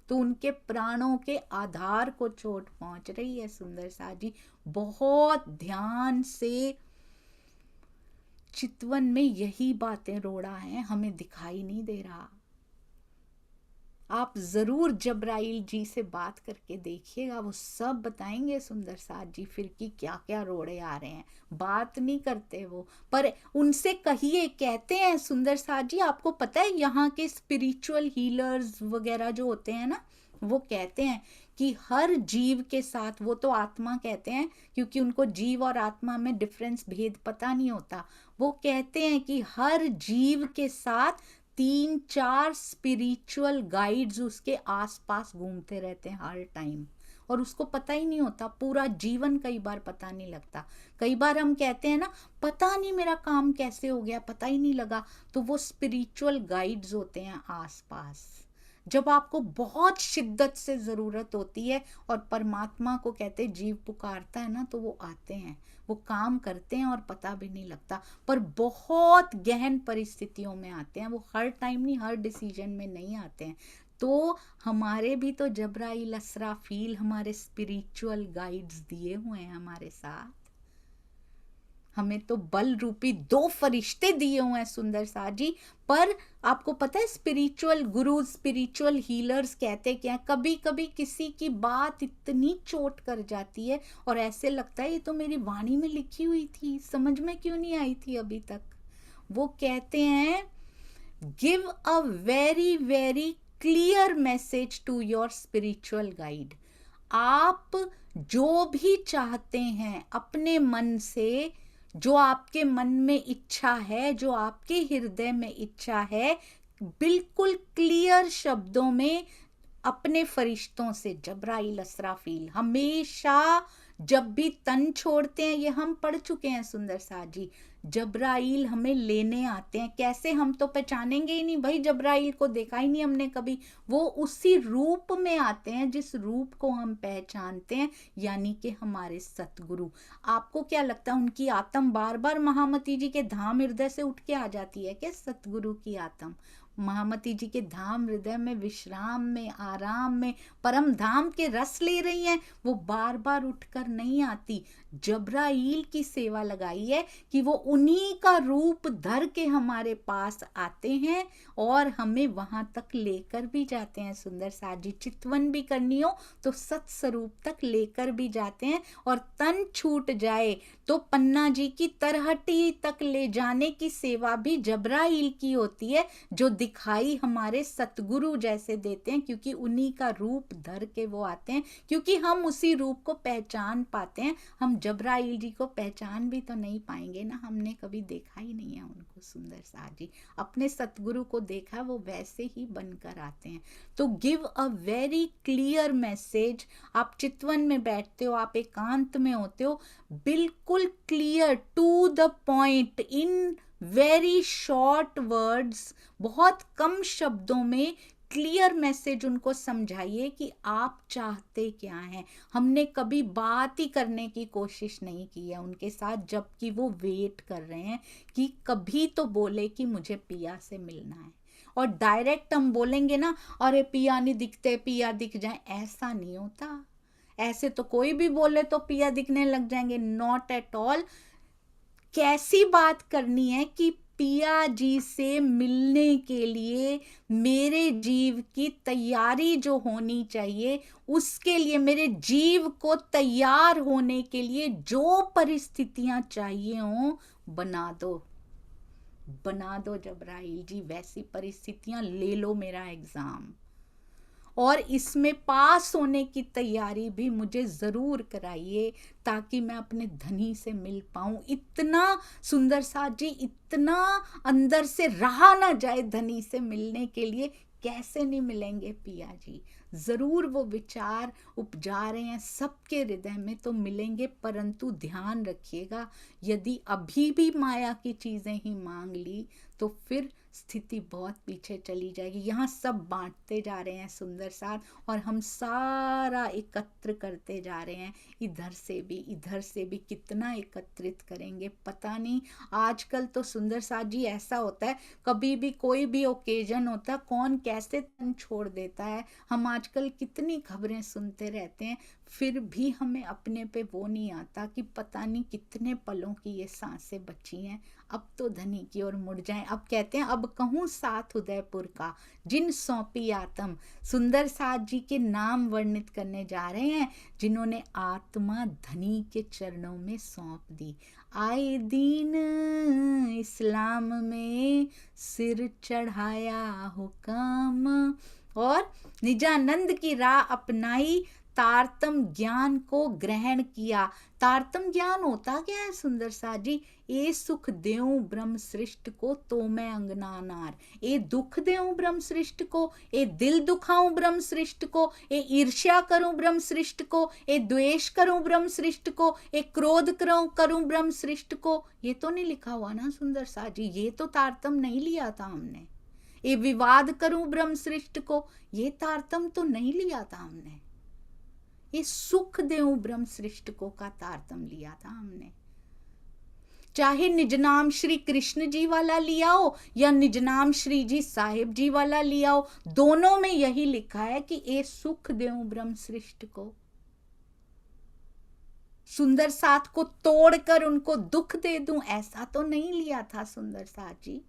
S1: तो उनके प्राणों के आधार को चोट पहुंच रही है सुंदर साथ जी। बहुत ध्यान से चितवन में यही बातें रोड़ा है, हमें दिखाई नहीं दे रहा। आप जरूर जबराइल जी से बात करके देखिएगा, वो सब बताएंगे सुंदर साथ जी फिर कि क्या क्या रोड़े आ रहे हैं। बात नहीं करते वो, पर उनसे कहिए, कहते हैं सुंदर साथ जी, आपको पता है यहाँ के स्पिरिचुअल हीलर्स वगैरह जो होते हैं ना, वो कहते हैं कि हर जीव के साथ, वो तो आत्मा कहते हैं क्योंकि उनको जीव और आत्मा में डिफरेंस, भेद पता नहीं होता। वो कहते हैं कि हर जीव के साथ 3-4 स्पिरिचुअल गाइड्स उसके आसपास घूमते रहते हैं हर टाइम, और उसको पता ही नहीं होता। पूरा जीवन कई बार पता नहीं लगता। कई बार हम कहते हैं ना, पता नहीं मेरा काम कैसे हो गया, पता ही नहीं लगा, तो वो स्पिरिचुअल गाइड्स होते हैं आसपास। जब आपको बहुत शिद्दत से ज़रूरत होती है और परमात्मा को कहते जीव पुकारता है ना, तो वो आते हैं, वो काम करते हैं और पता भी नहीं लगता। पर बहुत गहन परिस्थितियों में आते हैं, वो हर टाइम नहीं, हर डिसीजन में नहीं आते हैं। तो हमारे भी तो जबराइल, असराफील हमारे स्पिरिचुअल गाइड्स दिए हुए हैं हमारे साथ। हमें तो बल रूपी 2 फरिश्ते दिए हुए हैं सुंदर साथ जी। पर आपको पता है स्पिरिचुअल गुरु, स्पिरिचुअल हीलर्स कहते क्या, कभी कभी किसी की बात इतनी चोट कर जाती है और ऐसे लगता है ये तो मेरी वाणी में लिखी हुई थी, समझ में क्यों नहीं आई थी अभी तक। वो कहते हैं, give a very very clear message to your spiritual guide. आप जो भी चाहते हैं अपने मन से, जो आपके मन में इच्छा है, जो आपके हृदय में इच्छा है, बिल्कुल क्लियर शब्दों में अपने फरिश्तों से, जबराइल, असराफील, हमेशा जब भी तन छोड़ते हैं, ये हम पढ़ चुके हैं सुंदर साथ जी, जबराइल हमें लेने आते हैं। कैसे, हम तो पहचानेंगे ही नहीं भाई, जबराइल को देखा ही नहीं हमने कभी। वो उसी रूप में आते हैं जिस रूप को हम पहचानते हैं, यानी कि हमारे सतगुरु। आपको क्या लगता है उनकी आत्म बार बार महामती जी के धाम हृदय से उठ के आ जाती है क्या? सतगुरु की आत्म महामती जी के धाम हृदय में, विश्राम में, आराम में, परम धाम के रस ले रही हैं, वो बार बार उठकर नहीं आती। जबराइल की सेवा लगाई है कि वो उन्हीं का रूप धर के हमारे पास आते हैं और हमें वहां तक लेकर भी जाते हैं। सुंदर साथ जी, चितवन भी करनी हो तो सत्स्वरूप तक लेकर भी जाते हैं, और तन छूट जाए तो पन्ना जी की तरहटी तक ले जाने की सेवा भी जबराइल की होती है, जो दिखाई हमारे सतगुरु जैसे देते हैं, क्योंकि उन्हीं का रूप धर के वो आते हैं, क्योंकि हम उसी रूप को पहचान पाते हैं। हम जबराइल जी को पहचान भी तो नहीं पाएंगे ना, हमने कभी देखा ही नहीं है उनको। सुंदर साथ जी, अपने सतगुरु को देखा, वो वैसे ही बनकर आते हैं। तो give a very clear message. आप चितवन में बैठते हो, आप एकांत में होते हो, बिल्कुल clear, to the point, in very short words, बहुत कम शब्दों में क्लियर मैसेज उनको समझाइए कि आप चाहते क्या हैं। हमने कभी बात ही करने की कोशिश नहीं की है उनके साथ, जबकि वो वेट कर रहे हैं कि कभी तो बोले कि मुझे पिया से मिलना है। और डायरेक्ट हम बोलेंगे ना, अरे पिया नहीं दिखते, पिया दिख जाए, ऐसा नहीं होता। ऐसे तो कोई भी बोले तो पिया दिखने लग जाएंगे, नॉट एट ऑल। कैसी बात करनी है कि पिया जी से मिलने के लिए मेरे जीव की तैयारी जो होनी चाहिए, उसके लिए मेरे जीव को तैयार होने के लिए जो परिस्थितियां चाहिए हो, बना दो, बना दो जबराइल जी, वैसी परिस्थितियां ले लो मेरा एग्जाम, और इसमें पास होने की तैयारी भी मुझे ज़रूर कराइए, ताकि मैं अपने धनी से मिल पाऊँ। इतना सुंदर साथ जी, इतना अंदर से रहा ना जाए धनी से मिलने के लिए। कैसे नहीं मिलेंगे पिया जी, ज़रूर वो विचार उपजा रहे हैं सबके हृदय में, तो मिलेंगे। परंतु ध्यान रखिएगा, यदि अभी भी माया की चीज़ें ही मांग ली तो फिर स्थिति बहुत पीछे चली जाएगी। यहाँ सब बांटते जा रहे हैं सुंदर साथ, और हम सारा एकत्र करते जा रहे हैं, इधर से भी इधर से भी। कितना एकत्रित करेंगे पता नहीं। आजकल तो सुंदर साथ जी ऐसा होता है, कभी भी कोई भी ओकेजन होता है, कौन कैसे तन छोड़ देता है। हम आजकल कितनी खबरें सुनते रहते हैं, फिर भी हमें अपने पे वो नहीं आता कि पता नहीं कितने पलों की ये सांसें बची हैं, अब तो धनी की ओर मुड़ जाएं। अब कहते हैं, अब कहूँ साथ उदयपुर का जिन सौंपी आत्म। सुंदर साथ जी के नाम वर्णित करने जा रहे हैं, जिन्होंने आत्मा धनी के चरणों में सौंप दी। आए दीन इस्लाम में सिर चढ़ाया हो काम, और निजानंद की राह अपनाई, तारतम ज्ञान को ग्रहण किया। तारतम ज्ञान होता क्या है सुंदर साथ जी? ए सुख देऊं ब्रह्म सृष्ट को तो मैं अंगना नार, ए दुख देऊं ब्रह्म सृष्ट को, ए दिल दुखाऊं ब्रह्म सृष्ट को, ए ईर्ष्या करूं ब्रह्म सृष्ट को, ए द्वेष करूं ब्रह्म सृष्ट को, ए क्रोध करूं ब्रह्म सृष्ट को। ये तो नहीं लिखा हुआ ना सुंदर साथ जी, ये तो तारतम नहीं लिया था हमने। ए विवाद करूं ब्रह्म सृष्ट को, ये तारतम तो नहीं लिया था हमने। ये सुख देऊं ब्रह्म सृष्ट को का तारतम लिया था हमने। चाहे निजनाम श्री कृष्ण जी वाला लिया हो या निजनाम श्री जी साहिब जी वाला लिया हो, दोनों में यही लिखा है कि ए सुख देऊं ब्रह्म सृष्ट को। सुंदर साथ को तोड़कर उनको दुख दे दूं, ऐसा तो नहीं लिया था सुंदर साथ जी।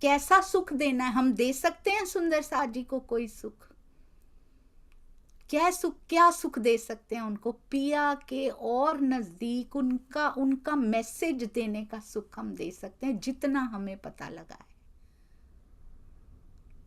S1: कैसा सुख देना है? हम दे सकते हैं सुंदर साथ जी को कोई सुख? क्या सुख दे सकते हैं उनको? पिया के और नजदीक उनका मैसेज देने का सुख हम दे सकते हैं, जितना हमें पता लगा है।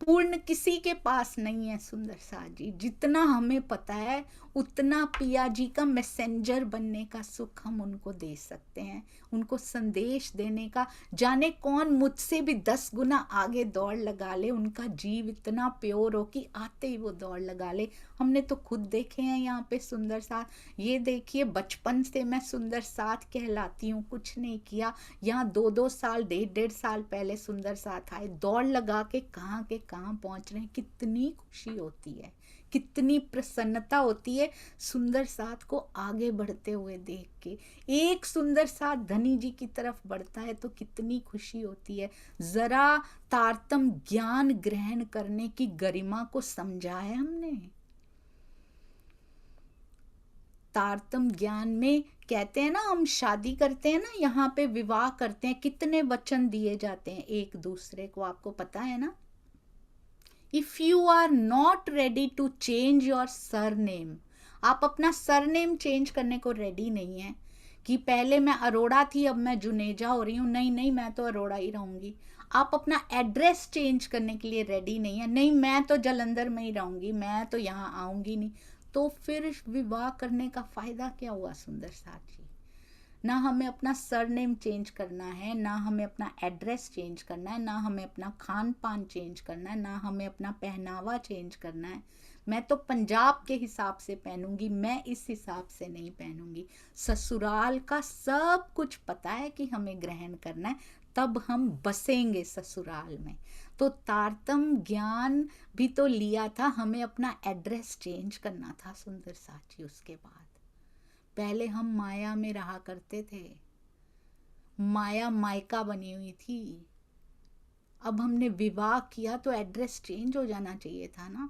S1: पूर्ण किसी के पास नहीं है सुंदर साथ जी। जितना हमें पता है उतना पिया जी का मैसेंजर बनने का सुख हम उनको दे सकते हैं, उनको संदेश देने का। जाने कौन मुझसे भी 10 गुना आगे दौड़ लगा ले, उनका जीव इतना प्योर हो कि आते ही वो दौड़ लगा ले। हमने तो खुद देखे हैं यहाँ पे सुंदर साथ। ये देखिए, बचपन से मैं सुंदर साथ कहलाती हूँ, कुछ नहीं किया। यहाँ 2-2 साल, 1.5 साल पहले सुंदर साथ आए, दौड़ लगा के कहाँ पहुंच रहे हैं। कितनी खुशी होती है, कितनी प्रसन्नता होती है सुंदर साथ को आगे बढ़ते हुए देख के। एक सुंदर साथ धनी जी की तरफ बढ़ता है तो कितनी खुशी होती है। जरा तारतम ज्ञान ग्रहण करने की गरिमा को समझा है हमने। तारतम ज्ञान में कहते हैं ना, हम शादी करते हैं ना, यहाँ पे विवाह करते हैं, कितने वचन दिए जाते हैं एक दूसरे को, आपको पता है ना। If you are not ready to change your surname, आप अपना सरनेम चेंज करने को रेडी नहीं है कि पहले मैं अरोड़ा थी अब मैं जुनेजा हो रही हूँ, नहीं नहीं मैं तो अरोड़ा ही रहूंगी। आप अपना एड्रेस चेंज करने के लिए रेडी नहीं है, नहीं मैं तो जलंधर में ही रहूंगी, मैं तो यहाँ आऊंगी नहीं, तो फिर विवाह करने का फायदा क्या हुआ सुंदर साथ जी। ना हमें अपना सरनेम चेंज करना है, ना हमें अपना एड्रेस चेंज करना है, ना हमें अपना खान पान चेंज करना है, ना हमें अपना पहनावा चेंज करना है। मैं तो पंजाब के हिसाब से पहनूंगी, मैं इस हिसाब से नहीं पहनूंगी। ससुराल का सब कुछ पता है कि हमें ग्रहण करना है, तब हम बसेंगे ससुराल में। तो तारतम ज्ञान भी तो लिया था, हमें अपना एड्रेस चेंज करना था सुंदर साथ जी। उसके बाद पहले हम माया में रहा करते थे, माया मायका बनी हुई थी। अब हमने विवाह किया तो एड्रेस चेंज हो जाना चाहिए था ना।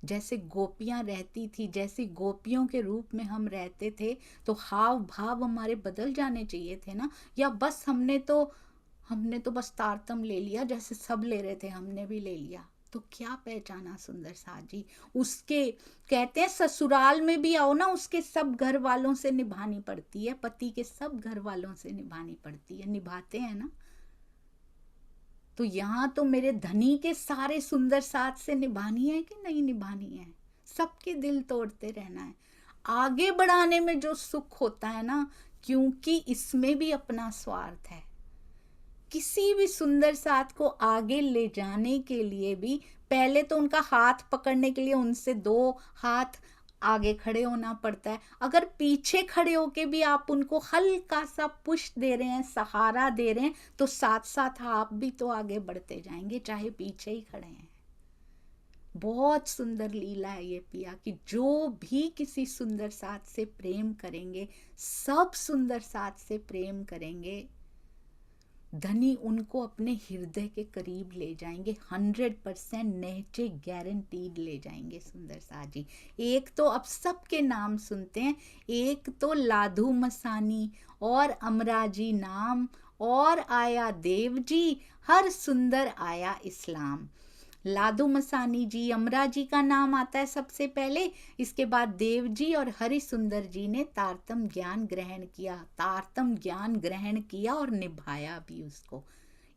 S1: जैसे गोपियां रहती थी, जैसी गोपियों के रूप में हम रहते थे, तो हाव भाव हमारे बदल जाने चाहिए थे ना। या बस हमने तो बस तारतम ले लिया, जैसे सब ले रहे थे हमने भी ले लिया, तो क्या पहचाना सुंदर साथ जी। उसके कहते हैं ससुराल में भी आओ ना, उसके सब घर वालों से निभानी पड़ती है, पति के सब घर वालों से निभानी पड़ती है, निभाते हैं ना। तो यहाँ तो मेरे धनी के सारे सुंदर साथ से निभानी है कि नहीं निभानी है, सबके दिल तोड़ते रहना है। आगे बढ़ाने में जो सुख होता है ना, क्योंकि इसमें भी अपना स्वार्थ है। किसी भी सुंदर साथ को आगे ले जाने के लिए भी पहले तो उनका हाथ पकड़ने के लिए उनसे 2 हाथ आगे खड़े होना पड़ता है। अगर पीछे खड़े होके भी आप उनको हल्का सा पुश दे रहे हैं, सहारा दे रहे हैं, तो साथ साथ आप भी तो आगे बढ़ते जाएंगे, चाहे पीछे ही खड़े हैं। बहुत सुंदर लीला है ये पिया कि जो भी किसी सुंदर साथ से प्रेम करेंगे, सब सुंदर साथ से प्रेम करेंगे, धनी उनको अपने हृदय के करीब ले जाएंगे, 100% नेचे गारंटीड ले जाएंगे सुंदर साथ जी। एक तो अब सबके नाम सुनते हैं, एक तो लाधू मसानी और अमराजी नाम, और आया देव जी, हर सुंदर आया इस्लाम। लाधू मसानी जी, अमरा जी का नाम आता है सबसे पहले, इसके बाद देव जी और हरि सुंदर जी ने तारतम ज्ञान ग्रहण किया, तारतम ज्ञान ग्रहण किया और निभाया भी उसको।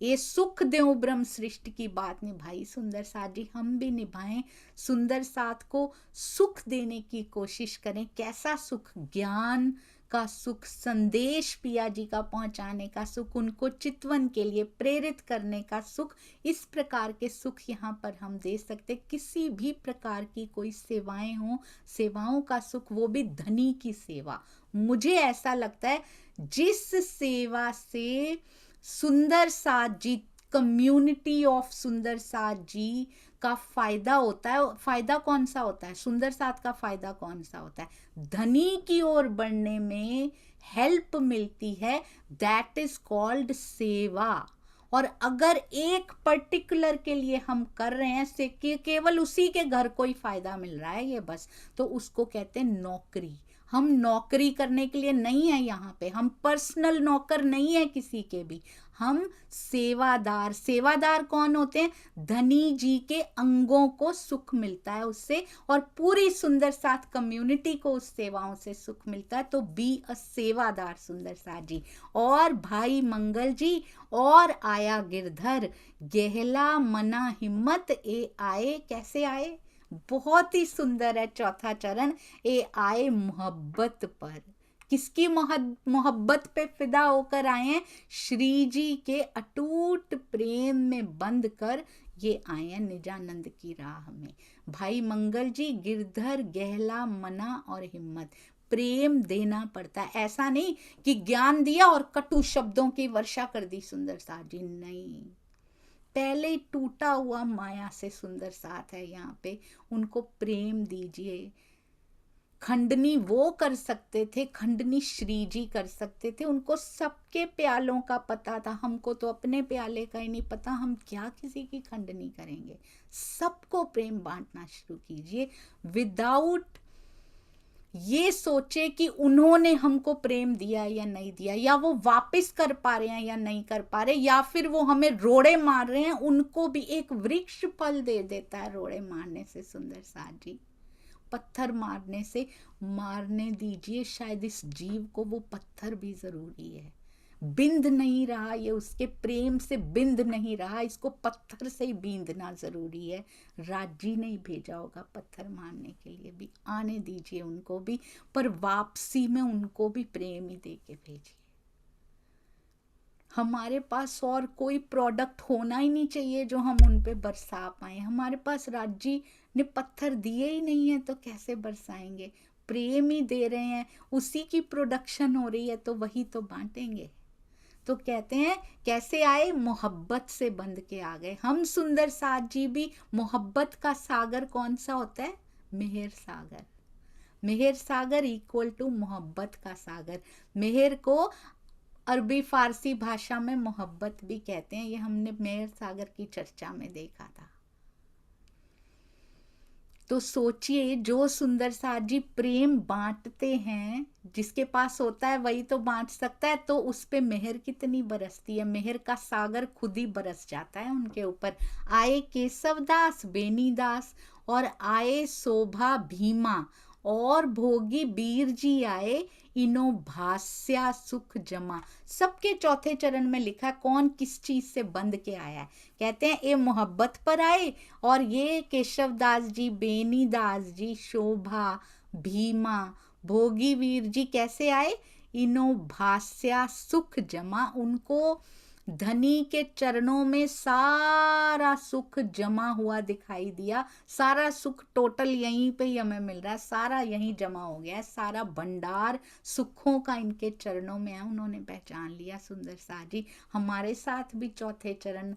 S1: ये सुख देव ब्रह्म सृष्टि की बात निभाई सुंदर साथ जी, हम भी निभाएं। सुंदर साथ को सुख देने की कोशिश करें। कैसा सुख? ज्ञान का सुख, संदेश पिया जी का पहुंचाने का सुख, उनको चितवन के लिए प्रेरित करने का सुख। इस प्रकार के सुख यहाँ पर हम दे सकते। किसी भी प्रकार की कोई सेवाएं हो, सेवाओं का सुख, वो भी धनी की सेवा। मुझे ऐसा लगता है जिस सेवा से सुंदर साथ जी, कम्युनिटी ऑफ सुंदर साथ जी का फायदा होता है, फायदा कौन सा होता है? सुंदर साथ का फायदा कौन सा होता है? धनी की ओर बढ़ने में हेल्प मिलती है, दैट इज कॉल्ड सेवा। और अगर एक पर्टिकुलर के लिए हम कर रहे हैं से कि केवल उसी के घर को ही फायदा मिल रहा है ये बस, तो उसको कहते हैं नौकरी। हम नौकरी करने के लिए नहीं है यहाँ पे, हम पर्सनल नौकर नहीं है किसी के भी, हम सेवादार। सेवादार कौन होते हैं? धनी जी के अंगों को सुख मिलता है उससे, और पूरी सुंदर साथ कम्युनिटी को उस सेवाओं से सुख मिलता है। तो बी अ सेवादार सुंदर साथ जी। और भाई मंगल जी, और आया गिरधर, गहला मना हिम्मत, ए आए, कैसे आए? बहुत ही सुंदर है चौथा चरण, ए आए मोहब्बत पर। किसकी मोहब्बत पे फिदा होकर आए हैं? श्री जी के अटूट प्रेम में बंध कर ये आए हैं निजानंद की राह में। भाई मंगल जी, गिरधर, गहला मना और हिम्मत, प्रेम देना पड़ता है। ऐसा नहीं कि ज्ञान दिया और कटु शब्दों की वर्षा कर दी सुंदर साथ जी, नहीं। पहले ही टूटा हुआ माया से सुंदर साथ है यहाँ पे, उनको प्रेम दीजिए। खंडनी वो कर सकते थे, खंडनी श्री जी कर सकते थे, उनको सबके प्यालों का पता था। हमको तो अपने प्याले का ही नहीं पता, हम क्या किसी की खंडनी करेंगे। सबको प्रेम बांटना शुरू कीजिए, विदाउट ये सोचे कि उन्होंने हमको प्रेम दिया या नहीं दिया, या वो वापस कर पा रहे हैं या नहीं कर पा रहे, या फिर वो हमें रोड़े मार रहे हैं। उनको भी एक वृक्ष फल दे देता है रोड़े मारने से सुंदर साथ जी। पत्थर मारने से मारने दीजिए, शायद इस जीव को वो पत्थर भी जरूरी है। बिंद नहीं रहा ये, उसके प्रेम से बिंद नहीं रहा, इसको पत्थर से ही बींदना जरूरी है। राजी नहीं भेजा होगा पत्थर मारने के लिए भी, आने दीजिए उनको भी, पर वापसी में उनको भी प्रेम ही दे के भेजिए। हमारे पास और कोई प्रोडक्ट होना ही नहीं चाहिए जो हम उन पे बरसा पाए। हमारे पास राज्य ने पत्थर दिए ही नहीं है तो कैसे बरसाएंगे? प्रेम ही दे रहे हैं, उसी की प्रोडक्शन हो रही है, तो वही तो बांटेंगे। तो कहते हैं कैसे आए? मोहब्बत से बंध के आ गए। हम सुंदर साथ जी भी, मोहब्बत का सागर कौन सा होता है? मेहर सागर। मेहर सागर इक्वल टू मोहब्बत का सागर। मेहर को अरबी फारसी भाषा में मोहब्बत भी कहते हैं, ये हमने मेहर सागर की चर्चा में देखा था। तो सोचिए, जो सुंदर साथ जी प्रेम बांटते हैं, जिसके पास होता है वही तो बांट सकता है, तो उस पे मेहर कितनी बरसती है। मेहर का सागर खुद ही बरस जाता है उनके ऊपर। आए केशवदास, बेनीदास, और आए शोभा भीमा, और भोगी बीर जी आए, इनो भास्या सुख जमा। सबके चौथे चरण में लिखा कौन किस चीज से बंध के आया है। कहते हैं ये मोहब्बत पर आए, और ये केशवदास जी, बेनीदास जी, शोभा, भीमा, भोगी वीर जी कैसे आए? इनो भास्या सुख जमा। उनको धनी के चरणों में सारा सुख जमा हुआ दिखाई दिया। सारा सुख टोटल यहीं पे ही हमें मिल रहा है, सारा यहीं जमा हो गया है। सारा भंडार सुखों का इनके चरणों में है, उन्होंने पहचान लिया सुंदर साथ जी। हमारे साथ भी चौथे चरण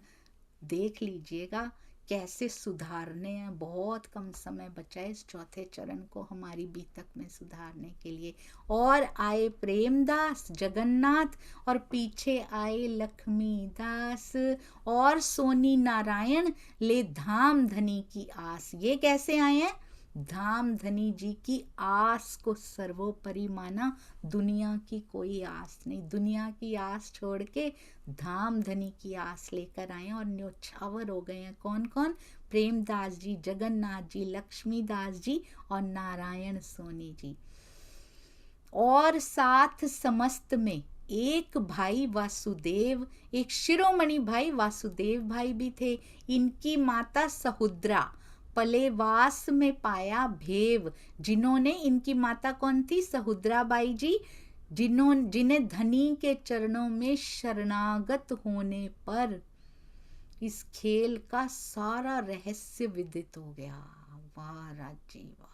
S1: देख लीजिएगा कैसे सुधारने हैं। बहुत कम समय बचा है इस चौथे चरण को हमारी बीतक में सुधारने के लिए। और आए प्रेमदास, जगन्नाथ, और पीछे आए लक्ष्मी दास, और सोनी नारायण, ले धाम धनी की आस। ये कैसे आए हैं? धाम धनी जी की आस को सर्वोपरि माना, दुनिया की कोई आस नहीं। दुनिया की आस छोड़ के धाम धनी की आस लेकर आए, और न्योछावर हो गए हैं। कौन कौन? प्रेमदास जी, जगन्नाथ जी, लक्ष्मीदास जी, और नारायण सोनी जी। और साथ समस्त में एक भाई वासुदेव, एक शिरोमणि भाई वासुदेव भाई भी थे। इनकी माता सहुद्रा, पलेवास में पाया भेव। जिन्होंने, इनकी माता कौन थी? सहुद्रा बाई जी, जिन्हें धनी के चरणों में शरणागत होने पर इस खेल का सारा रहस्य विदित हो गया। वाह राजी वाह!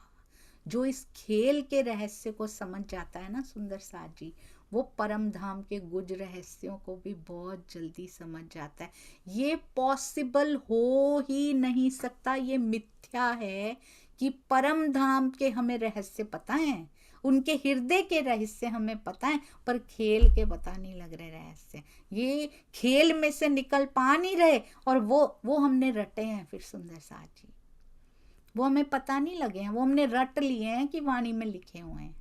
S1: जो इस खेल के रहस्य को समझ जाता है ना सुंदर साथ जी, वो परम धाम के गुज रहस्यों को भी बहुत जल्दी समझ जाता है। ये पॉसिबल हो ही नहीं सकता, ये मिथ्या है कि परम धाम के हमें रहस्य पता हैं, उनके हृदय के रहस्य हमें पता है, पर खेल के पता नहीं लग रहे रहस्य। ये खेल में से निकल पा नहीं रहे, और वो हमने रटे हैं। फिर सुंदर साथ जी, वो हमें पता नहीं लगे हैं, वो हमने रट लिए हैं कि वाणी में लिखे हुए हैं।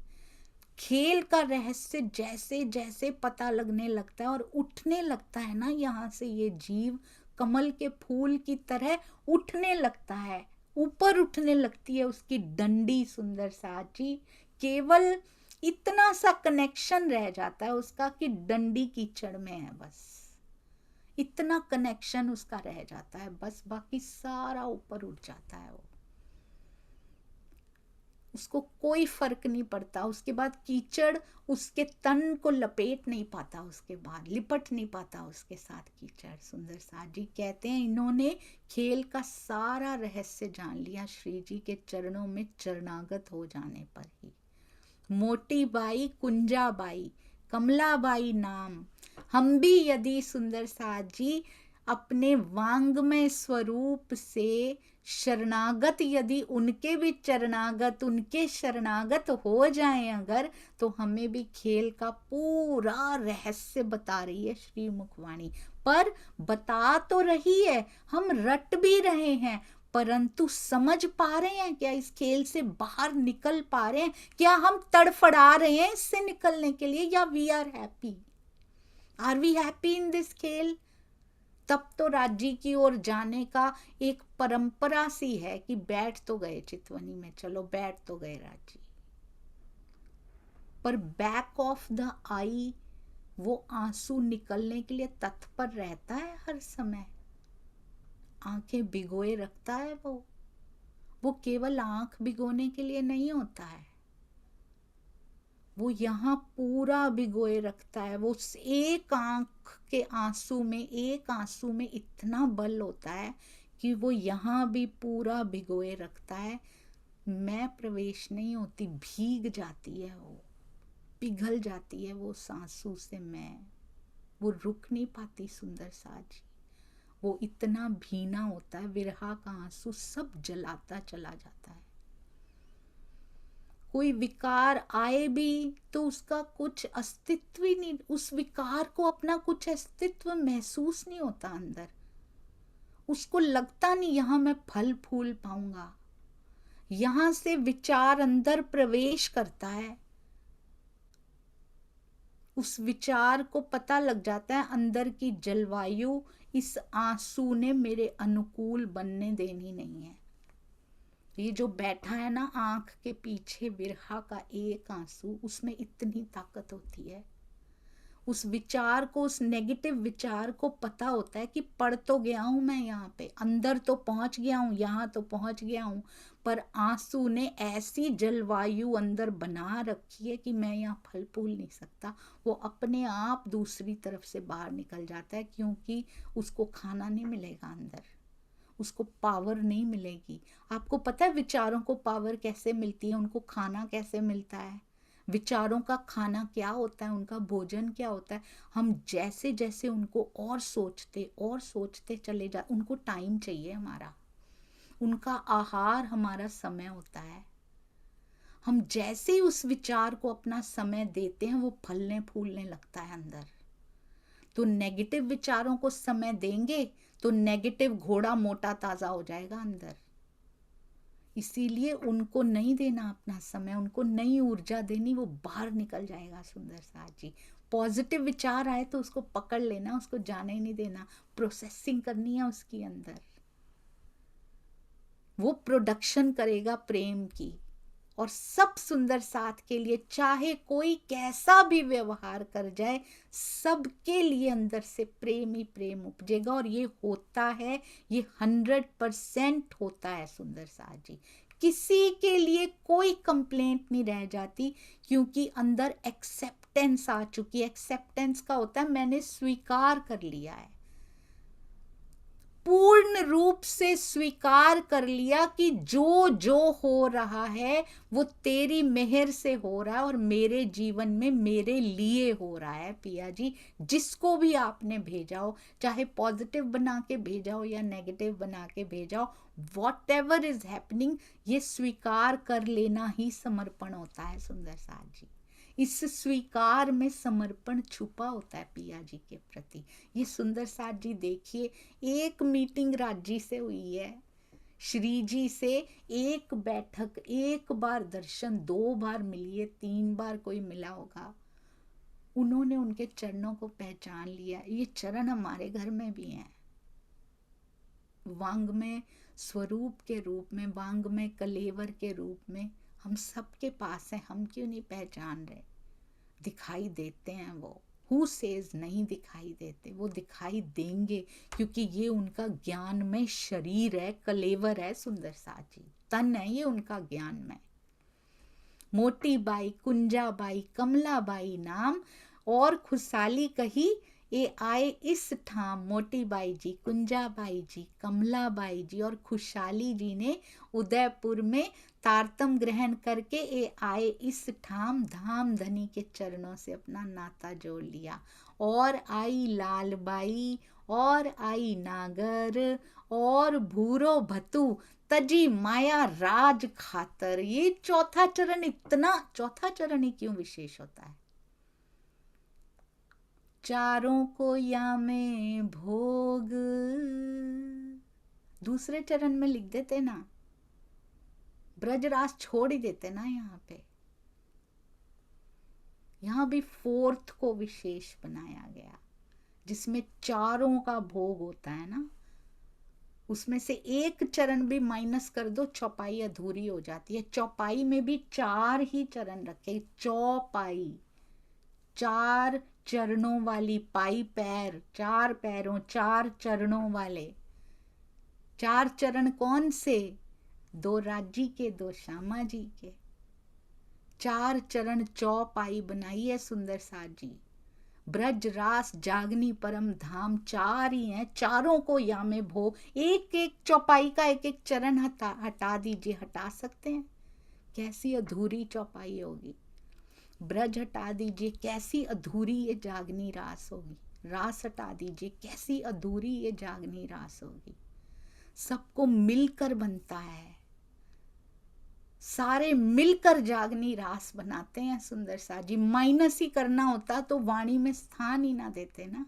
S1: खेल का रहस्य जैसे जैसे पता लगने लगता है और उठने लगता है ना, यहाँ से ये जीव कमल के फूल की तरह उठने लगता है, ऊपर उठने लगती है उसकी डंडी। सुंदर साथ जी, केवल इतना सा कनेक्शन रह जाता है उसका कि डंडी कीचड़ में है, बस इतना कनेक्शन उसका रह जाता है, बस बाकी सारा ऊपर उठ जाता है वो, उसको कोई फर्क नहीं पड़ता। उसके बाद कीचड़ उसके तन को लपेट नहीं पाता, उसके बाद लिपट नहीं पाता उसके साथ कीचड़। सुंदर साथ जी कहते हैं इन्होंने खेल का सारा रहस्य जान लिया श्री जी के चरणों में चरणागत हो जाने पर ही। मोटी बाई, कुंजा बाई, कमला बाई नाम, हम भी यदि सुंदर साथ जी अपने वांगमय स्वरूप से शरणागत, यदि उनके भी चरणागत, उनके शरणागत हो जाएं अगर, तो हमें भी खेल का पूरा रहस्य बता रही है श्री मुखवाणी। पर बता तो रही है, हम रट भी रहे हैं, परंतु समझ पा रहे हैं क्या? इस खेल से बाहर निकल पा रहे हैं क्या? हम तड़फड़ा रहे हैं इससे निकलने के लिए, या we are happy? Are we happy in this खेल? तब तो राज्य की ओर जाने का एक परंपरा सी है कि बैठ तो गए चितवनी में, चलो बैठ तो गए राज्य, पर बैक ऑफ द आई वो आंसू निकलने के लिए तत्पर रहता है हर समय, आंखें भिगोए रखता है वो केवल आंख भिगोने के लिए नहीं होता है, वो यहाँ पूरा भिगोए रखता है। वो एक आंख के आंसू में, एक आंसू में इतना बल होता है कि वो यहाँ भी पूरा भिगोए रखता है। मैं प्रवेश नहीं होती, भीग जाती है वो, पिघल जाती है वो आंसू से, मैं वो रुक नहीं पाती। सुंदर साथ जी, वो इतना भीना होता है, विरहा का आंसू सब जलाता चला जाता है। कोई विकार आए भी तो उसका कुछ अस्तित्व ही नहीं, उस विकार को अपना कुछ अस्तित्व महसूस नहीं होता अंदर, उसको लगता नहीं यहाँ मैं फल फूल पाऊंगा। यहां से विचार अंदर प्रवेश करता है, उस विचार को पता लग जाता है अंदर की जलवायु इस आंसू ने मेरे अनुकूल बनने देनी नहीं है। ये जो बैठा है ना आंख के पीछे विरहा का एक आंसू, उसमें इतनी ताकत होती है। उस विचार को, उस नेगेटिव विचार को पता होता है कि पढ़ तो गया हूं मैं, यहाँ पे अंदर तो पहुंच गया हूं, यहाँ तो पहुंच गया हूं, पर आंसू ने ऐसी जलवायु अंदर बना रखी है कि मैं यहाँ फल फूल नहीं सकता। वो अपने आप दूसरी तरफ से बाहर निकल जाता है, क्योंकि उसको खाना नहीं मिलेगा अंदर, उसको पावर नहीं मिलेगी। आपको पता है विचारों को पावर कैसे मिलती है, उनको खाना कैसे मिलता है? विचारों का खाना क्या होता है, उनका भोजन क्या होता है? हम जैसे जैसे उनको और सोचते चले जा, उनको टाइम चाहिए हमारा, उनका आहार हमारा समय होता है। हम जैसे ही उस विचार को अपना समय देते हैं वो फलने फूलने लगता है अंदर। तो नेगेटिव विचारों को समय देंगे तो नेगेटिव घोड़ा मोटा ताजा हो जाएगा अंदर, इसीलिए उनको नहीं देना अपना समय, उनको नई ऊर्जा देनी, वो बाहर निकल जाएगा। सुंदर साथ जी, पॉजिटिव विचार आए तो उसको पकड़ लेना, उसको जाने ही नहीं देना, प्रोसेसिंग करनी है उसकी अंदर, वो प्रोडक्शन करेगा प्रेम की। और सब सुंदर साथ के लिए चाहे कोई कैसा भी व्यवहार कर जाए, सबके लिए अंदर से प्रेम ही प्रेम उपजेगा। और ये होता है, ये 100% होता है सुंदर साथ जी। किसी के लिए कोई कंप्लेंट नहीं रह जाती, क्योंकि अंदर एक्सेप्टेंस आ चुकी है। एक्सेप्टेंस का होता है मैंने स्वीकार कर लिया है, पूर्ण रूप से स्वीकार कर लिया कि जो जो हो रहा है वो तेरी मेहर से हो रहा है और मेरे जीवन में मेरे लिए हो रहा है। पिया जी, जिसको भी आपने भेजा हो, चाहे पॉजिटिव बना के भेजा हो या नेगेटिव बना के भेजा हो, वॉट एवर इज हैपनिंग, ये स्वीकार कर लेना ही समर्पण होता है। सुंदर साथ जी, इस स्वीकार में समर्पण छुपा होता है पिया जी के प्रति। ये सुंदर साथ जी देखिए, एक मीटिंग राज्य से हुई है, श्री जी से एक बैठक, एक बार दर्शन, 2 बार मिलिए, 3 बार कोई मिला होगा, उन्होंने उनके चरणों को पहचान लिया। ये चरण हमारे घर में भी हैं, वांग में स्वरूप के रूप में, वांग में कलेवर के रूप में, हम सबके पास हैं। हम क्यों नहीं पहचान रहे? दिखाई देते हैं वो। हु सेज नहीं दिखाई देते? वो दिखाई देंगे, क्योंकि ये उनका ज्ञान में शरीर है, कलेवर है सुंदर साथ जी, तन है ये उनका ज्ञान में। मोटी बाई, कुंजा बाई, कमला बाई नाम, और खुशहाली कही ये आए इस ठाम। मोटी बाई जी, कुंजा बाई जी, कमला बाई जी और खुशहाली जी ने उदयपुर में तारतम ग्रहण करके ये आए इस ठाम, धाम धनी के चरणों से अपना नाता जोड़ लिया। और आई लालबाई, और आई नागर, और भूरो भतु तजी माया राज खातर। ये चौथा चरण, इतना चौथा चरण ही क्यों विशेष होता है? चारों को या में भोग, दूसरे चरण में लिख देते ना, ब्रजरास छोड़ ही देते ना। यहाँ पे, यहाँ भी फोर्थ को विशेष बनाया गया, जिसमें चारों का भोग होता है ना। उसमें से एक चरण भी माइनस कर दो, चौपाई अधूरी हो जाती है। चौपाई में भी 4 ही चरण रखे, चौपाई, 4 चरणों वाली पाई, पैर, 4 पैरों, 4 चरणों वाले। 4 चरण कौन से? 2 राजी के, 2 श्यामा जी के। 4 चरण चौपाई बनाई है सुंदर साथ जी। ब्रज रास जागनी परम धाम, 4 ही हैं, चारों को या में भोग। एक एक चौपाई का एक एक चरण हटा दीजिए, हटा सकते हैं? कैसी अधूरी चौपाई होगी। ब्रज हटा दीजिए, कैसी अधूरी ये जागनी रास होगी। रास हटा दीजिए, कैसी अधूरी ये जागनी रास होगी। सबको मिलकर बनता है, सारे मिलकर जागनी रास बनाते हैं सुंदर सा जी। माइनस ही करना होता तो वाणी में स्थान ही ना देते ना।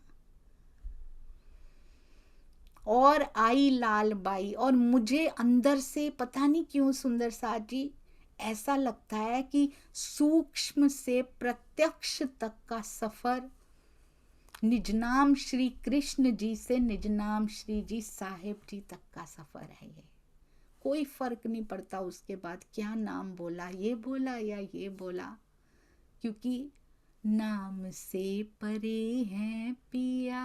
S1: और आई लाल बाई, और मुझे अंदर से पता नहीं क्यों सुंदर साथ जी ऐसा लगता है कि सूक्ष्म से प्रत्यक्ष तक का सफर निजनाम श्री कृष्ण जी से निजनाम श्री जी साहेब जी तक का सफर है। ये कोई फर्क नहीं पड़ता उसके बाद क्या नाम बोला, ये बोला या ये बोला, क्योंकि नाम से परे हैं पिया।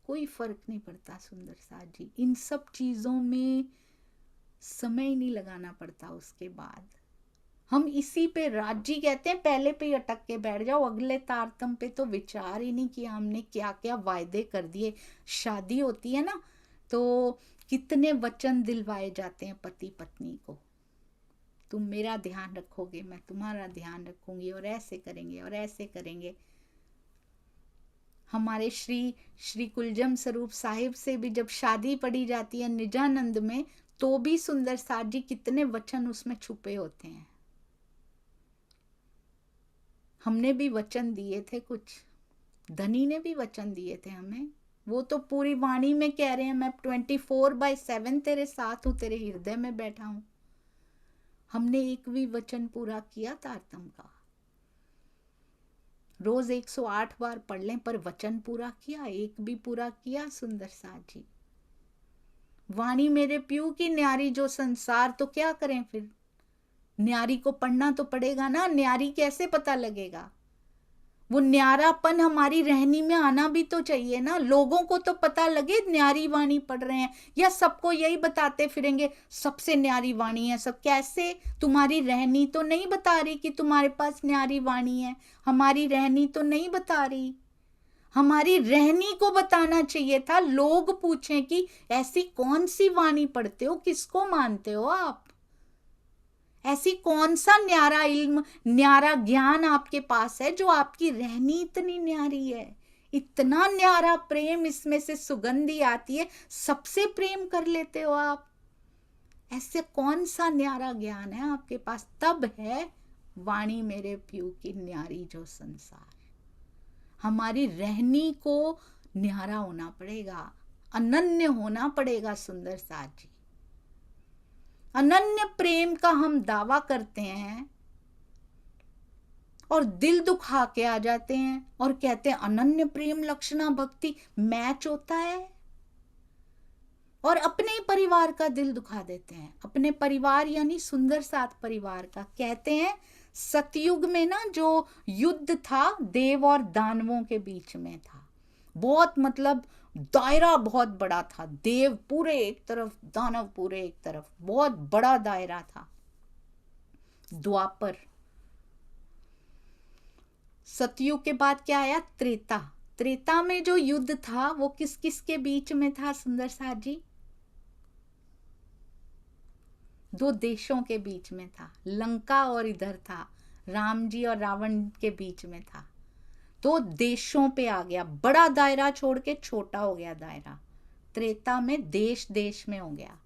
S1: कोई फर्क नहीं पड़ता सुंदर साथ जी। इन सब चीजों में समय ही नहीं लगाना पड़ता। उसके बाद हम इसी पे राजी कहते हैं, पहले पे ही अटक के बैठ जाओ, अगले तारतम पे तो विचार ही नहीं किया हमने क्या क्या वायदे कर दिए। शादी होती है ना तो कितने वचन दिलवाए जाते हैं पति पत्नी को, तुम मेरा ध्यान रखोगे, मैं तुम्हारा ध्यान रखूंगी, और ऐसे करेंगे और ऐसे करेंगे। हमारे श्री कुलजम स्वरूप साहिब से भी जब शादी पड़ी जाती है निजानंद में, तो भी सुंदर साथ जी कितने वचन उसमें छुपे होते हैं। हमने भी वचन दिए थे, कुछ धनी ने भी वचन दिए थे हमें। वो तो पूरी वाणी में कह रहे हैं, मैं 24/7 तेरे साथ हूं, तेरे हृदय में बैठा हूं। हमने एक भी वचन पूरा किया तारतम का? रोज 108 बार पढ़ लें, पर वचन पूरा किया? एक भी पूरा किया सुंदर साथ जी? वाणी मेरे प्यू की न्यारी जो संसार, तो क्या करें फिर? न्यारी को पढ़ना तो पड़ेगा ना। न्यारी कैसे पता लगेगा? वो न्यारापन हमारी रहनी में आना भी तो चाहिए ना। लोगों को तो पता लगे न्यारी वाणी पढ़ रहे हैं, या सबको यही बताते फिरेंगे सबसे न्यारी वाणी है सब? कैसे? तुम्हारी रहनी तो नहीं बता रही कि तुम्हारे पास न्यारी वाणी है। हमारी रहनी तो नहीं बता रही। हमारी रहनी को बताना चाहिए था। लोग पूछें कि ऐसी कौन सी वाणी पढ़ते हो, किसको मानते हो आप, ऐसी कौन सा न्यारा इल्म, न्यारा ज्ञान आपके पास है जो आपकी रहनी इतनी न्यारी है, इतना न्यारा प्रेम इसमें से सुगंधी आती है, सबसे प्रेम कर लेते हो आप। ऐसे कौन सा न्यारा ज्ञान है आपके पास? तब है वाणी मेरे प्यू की न्यारी जो संसार। हमारी रहनी को न्यारा होना पड़ेगा, अनन्य होना पड़ेगा सुंदर साथ जी। अनन्य प्रेम का हम दावा करते हैं और दिल दुखा के आ जाते हैं और कहते हैं अनन्य प्रेम लक्षणा भक्ति मैच होता है, और अपने ही परिवार का दिल दुखा देते हैं। अपने परिवार यानी सुंदर साथ परिवार का। कहते हैं सतयुग में ना जो युद्ध था देव और दानवों के बीच में था, बहुत मतलब दायरा बहुत बड़ा था, देव पूरे एक तरफ, दानव पूरे एक तरफ, बहुत बड़ा दायरा था। द्वापर, सतयुग के बाद क्या आया? त्रेता। त्रेता में जो युद्ध था वो किस किस के बीच में था सुंदर साथ जी? दो देशों के बीच में था, लंका और इधर था, राम जी और रावण के बीच में था। तो देशों पे आ गया, बड़ा दायरा छोड़ के छोटा हो गया दायरा। त्रेता में देश देश में हो गया।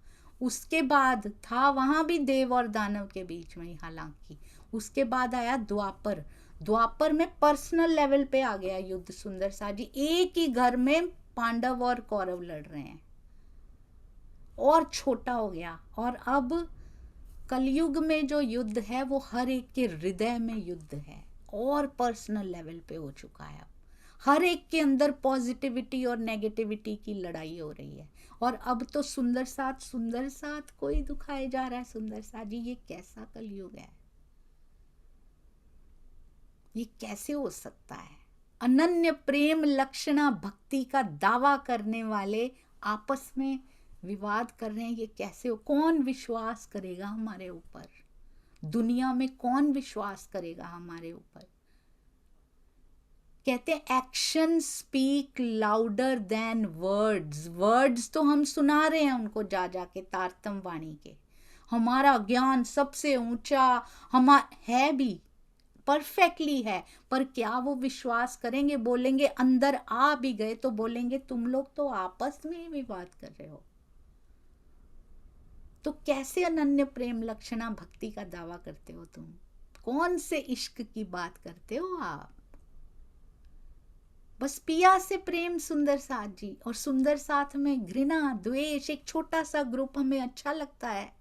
S1: उसके बाद था वहां भी देव और दानव के बीच में, हालांकि उसके बाद आया द्वापर। द्वापर में पर्सनल लेवल पे आ गया युद्ध सुंदर सा जी। एक ही घर में पांडव और कौरव लड़ रहे हैं, और छोटा हो गया। और अब कलयुग में जो युद्ध है वो हर एक के हृदय में युद्ध है, और पर्सनल लेवल पे हो चुका है। हर एक के अंदर पॉजिटिविटी और नेगेटिविटी की लड़ाई हो रही है। और अब तो सुंदर साथ कोई दुखाए जा रहा है सुंदर साथ जी। ये कैसा कलयुग है? ये कैसे हो सकता है? अनन्य प्रेम लक्षणा भक्ति का दावा करने वाले आपस में विवाद कर रहे हैं। ये कैसे हो? कौन विश्वास करेगा हमारे ऊपर? दुनिया में कौन विश्वास करेगा हमारे ऊपर? कहते हैं action speak louder than words. Words तो हम सुना रहे हैं उनको जा जाके तारतम वाणी के। हमारा ज्ञान सबसे ऊंचा है भी, परफेक्टली है, पर क्या वो विश्वास करेंगे? बोलेंगे, अंदर आ भी गए तो बोलेंगे तुम लोग तो आपस में ही विवाद कर रहे हो। तो कैसे अनन्य प्रेम लक्षणा भक्ति का दावा करते हो तुम? कौन से इश्क की बात करते हो आप? बस पिया से प्रेम सुंदर साथ जी, और सुंदर साथ में घृणा द्वेष। एक छोटा सा ग्रुप हमें अच्छा लगता है,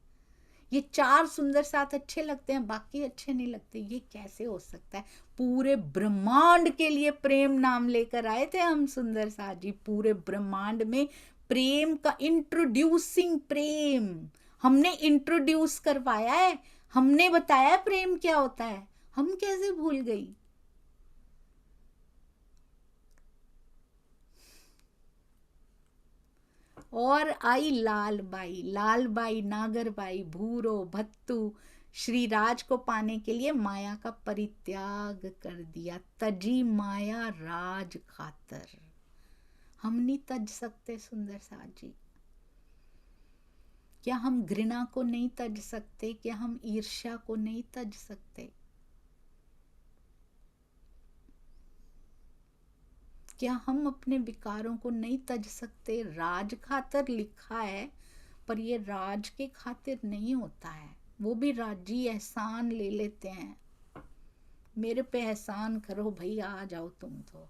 S1: ये 4 सुंदर साथ अच्छे लगते हैं, बाकी अच्छे नहीं लगते। ये कैसे हो सकता है? पूरे ब्रह्मांड के लिए प्रेम नाम लेकर आए थे हम सुंदर साथ जी। पूरे ब्रह्मांड में प्रेम का इंट्रोड्यूसिंग प्रेम हमने इंट्रोड्यूस करवाया है, हमने बताया प्रेम क्या होता है। हम कैसे भूल गई? और आई लालबाई नागरबाई भूरो भत्तू श्री राज को पाने के लिए माया का परित्याग कर दिया। तजी माया राज खातर। हम नहीं तज सकते सुंदर साथ जी? क्या हम घृणा को नहीं तज सकते? क्या हम ईर्ष्या को नहीं तज सकते? क्या हम अपने विकारों को नहीं तज सकते? राज खातर लिखा है, पर ये राज के खातिर नहीं होता है। वो भी राजी एहसान ले लेते हैं, मेरे पे एहसान करो भाई, आ जाओ तुम। तो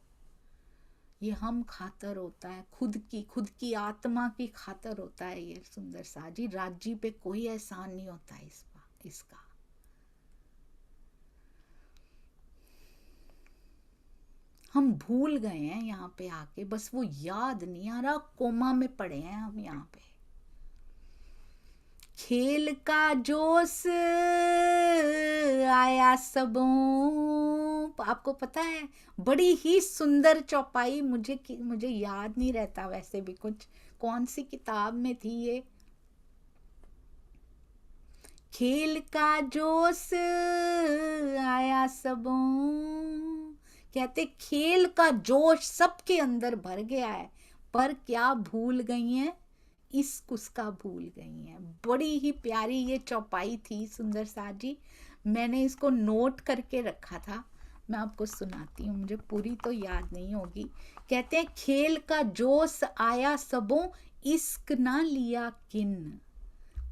S1: ये हम खातर होता है, खुद की आत्मा की खातर होता है ये सुंदर साजी। राजी पे कोई एहसान नहीं होता इसका। हम भूल गए हैं यहाँ पे आके, बस वो याद नहीं आ रहा, कोमा में पड़े हैं हम यहाँ पे। खेल का जोश आया सबों। आपको पता है बड़ी ही सुंदर चौपाई, मुझे याद नहीं रहता वैसे भी कुछ, कौन सी किताब में थी ये। खेल का जोश आया सबों, कहते खेल का जोश सबके अंदर भर गया है, पर क्या भूल गई हैं? इश्क उसका भूल गई हैं। बड़ी ही प्यारी ये चौपाई थी सुंदर साथ जी, मैंने इसको नोट करके रखा था, मैं आपको सुनाती हूँ, मुझे पूरी तो याद नहीं होगी। कहते हैं खेल का जोश आया सबों, इश्क ना लिया किन।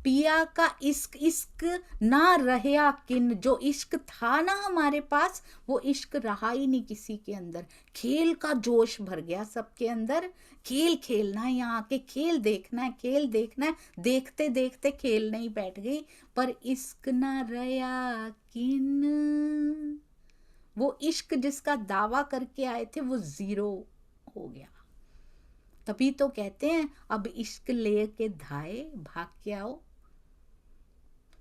S1: पिया का इश्क, इश्क ना रहा किन, जो इश्क था ना हमारे पास वो इश्क रहा ही नहीं किसी के अंदर। खेल का जोश भर गया सबके अंदर, खेल खेलना है, यहाँ आके खेल देखना है, खेल देखना है, देखते देखते खेलने ही बैठ गई। पर इश्क ना रहा किन, वो इश्क जिसका दावा करके आए थे वो जीरो हो गया। तभी तो कहते हैं अब इश्क लेके धाए भाग के आओ,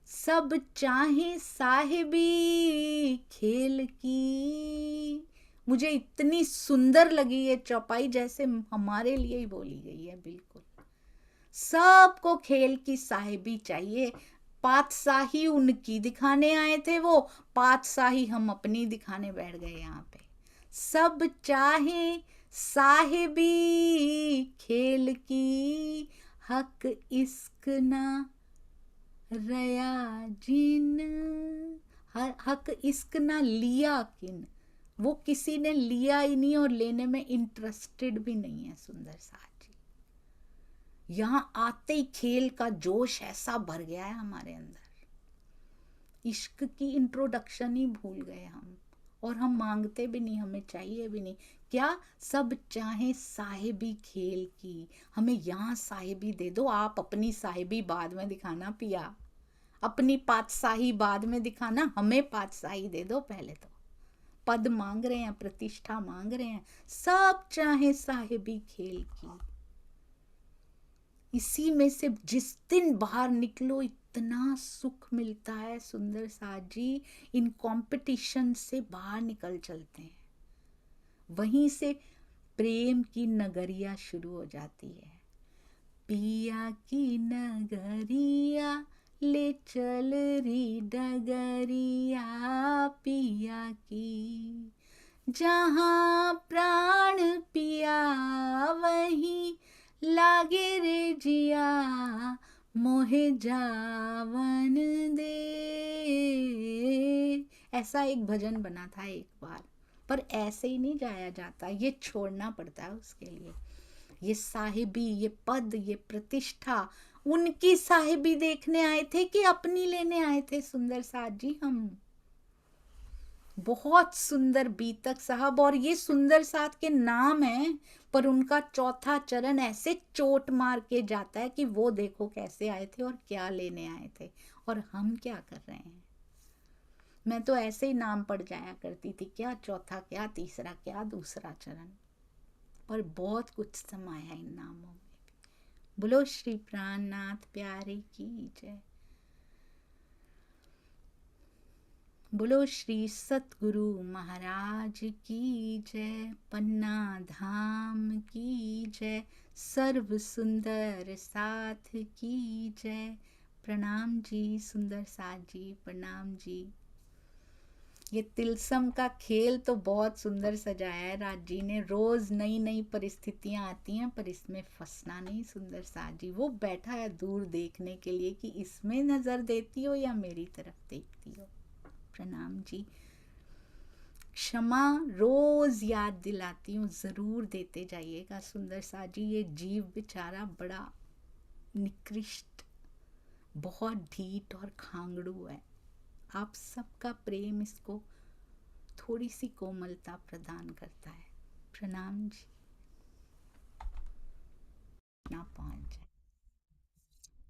S1: सब चाहे साहिबी खेल की। मुझे इतनी सुंदर लगी ये चौपाई, जैसे हमारे लिए ही बोली गई है। बिल्कुल सबको खेल की साहिबी चाहिए। पातशाही उनकी दिखाने आए थे, वो पातशाही हम अपनी दिखाने बैठ गए यहाँ पे। सब चाहे साहिबी खेल की, हक इश्क ना रया जिन, हक इश्क ना लिया किन, वो किसी ने लिया ही नहीं और लेने में इंटरेस्टेड भी नहीं है। सुंदर साथ जी, यहाँ आते ही खेल का जोश ऐसा भर गया है हमारे अंदर, इश्क की इंट्रोडक्शन ही भूल गए हम, और हम मांगते भी नहीं, हमें चाहिए भी नहीं। क्या सब चाहे साहिबी खेल की, हमें यहाँ साहिबी दे दो, आप अपनी साहिबी बाद में दिखाना पिया, अपनी पातशाही बाद में दिखाना, हमें पातशाही दे दो पहले। तो पद मांग रहे हैं, प्रतिष्ठा मांग रहे हैं, सब चाहे साहिबी खेल की। इसी में से जिस दिन बाहर निकलो इतना सुख मिलता है। सुंदर साथ जी, इन कंपटीशन से बाहर निकल चलते हैं, वहीं से प्रेम की नगरिया शुरू हो जाती है। पिया की नगरिया ले चल री डगरिया, पिया की जहाँ प्राण पिया वहीं लागे रे जिया, मोहे जावन दे। ऐसा एक भजन बना था एक बार, पर ऐसे ही नहीं जाया जाता, ये छोड़ना पड़ता है उसके लिए। ये साहिबी, ये पद, ये प्रतिष्ठा उनकी साहिबी देखने आए थे कि अपनी लेने आए थे। सुंदर साथ जी, हम बहुत सुंदर बीतक साहब, और ये सुंदर साथ के नाम है, पर उनका चौथा चरण ऐसे चोट मार के जाता है कि वो देखो कैसे आए थे और क्या लेने आए थे, और हम क्या कर रहे हैं। मैं तो ऐसे ही नाम पढ़ जाया करती थी, क्या चौथा, क्या तीसरा, क्या दूसरा चरण, पर बहुत कुछ समाया इन नामों में। बोलो श्री प्राणनाथ प्यारे की जय, बोलो श्री सतगुरु महाराज की जय, पन्ना धाम की जय, सर्व सुंदर साथ की जय। प्रणाम जी सुंदर साथ जी, प्रणाम जी। ये तिलसम का खेल तो बहुत सुंदर सजाया है राज जी ने। रोज नई नई परिस्थितियां आती हैं, पर इसमें फंसना नहीं। सुंदर साथ जी वो बैठा है दूर देखने के लिए कि इसमें नजर देती हो या मेरी तरफ देखती हो। प्रणाम जी। क्षमा रोज याद दिलाती हूँ, जरूर देते जाइएगा। सुंदर साथ जी, ये जीव बेचारा बड़ा निकृष्ट, बहुत ढीठ और खांगड़ू है। आप सबका प्रेम इसको थोड़ी सी कोमलता प्रदान करता है। प्रणाम जी। ना पहुंच जाए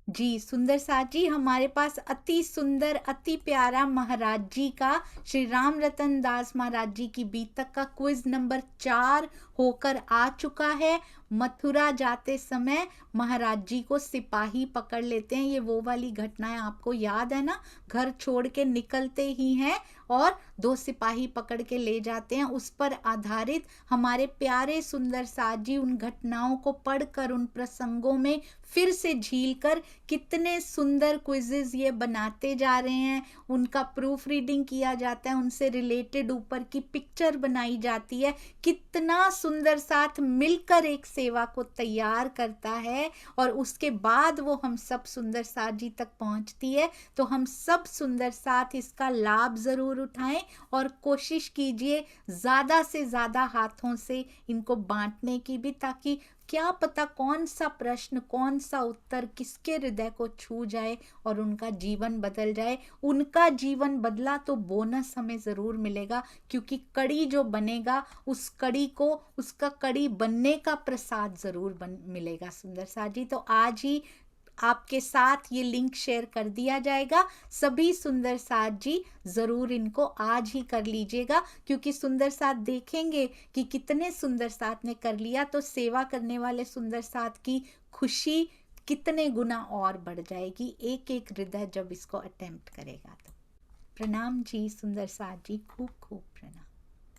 S1: जी। सुंदर साथ जी, हमारे पास अति सुंदर अति प्यारा महाराज जी का, श्री राम रतन दास महाराज जी की बीतक का क्विज नंबर 4 होकर आ चुका है। मथुरा जाते समय महाराज जी को सिपाही पकड़ लेते हैं। ये वो वाली घटनाएं आपको याद है ना, घर छोड़ के निकलते ही हैं और 2 सिपाही पकड़ के ले जाते हैं। उस पर आधारित हमारे प्यारे सुंदर साथ जी उन घटनाओं को पढ़कर, उन प्रसंगों में फिर से झील कर कितने सुंदर क्विजेज ये बनाते जा रहे हैं। उनका प्रूफ रीडिंग किया जाता है, उनसे रिलेटेड ऊपर की पिक्चर बनाई जाती है। कितना सुंदर साथ मिलकर एक सेवा को तैयार करता है और उसके बाद वो हम सब सुंदर साथ जी तक पहुंचती है। तो हम सब सुंदर साथ इसका लाभ जरूर उठाएं और कोशिश कीजिए ज़्यादा से ज़्यादा हाथों से इनको बांटने की भी, ताकि क्या पता कौन सा प्रश्न, कौन सा उत्तर किसके हृदय को छू जाए और उनका जीवन बदल जाए। उनका जीवन बदला तो बोनस हमें ज़रूर मिलेगा, क्योंकि कड़ी जो बनेगा उस कड़ी को, उसका कड़ी बनने का प्रसाद ज़रूर मिलेगा। सुंदर साथ जी, तो आज ही आपके साथ ये लिंक शेयर कर दिया जाएगा। सभी सुंदर साथ जी ज़रूर इनको आज ही कर लीजिएगा, क्योंकि सुंदर साथ देखेंगे कि कितने सुंदर साथ ने कर लिया तो सेवा करने वाले सुंदर साथ की खुशी कितने गुना और बढ़ जाएगी, एक एक हृदय जब इसको अटेम्प्ट करेगा तो। प्रणाम जी सुंदर साथ जी, खूब खूब प्रणाम।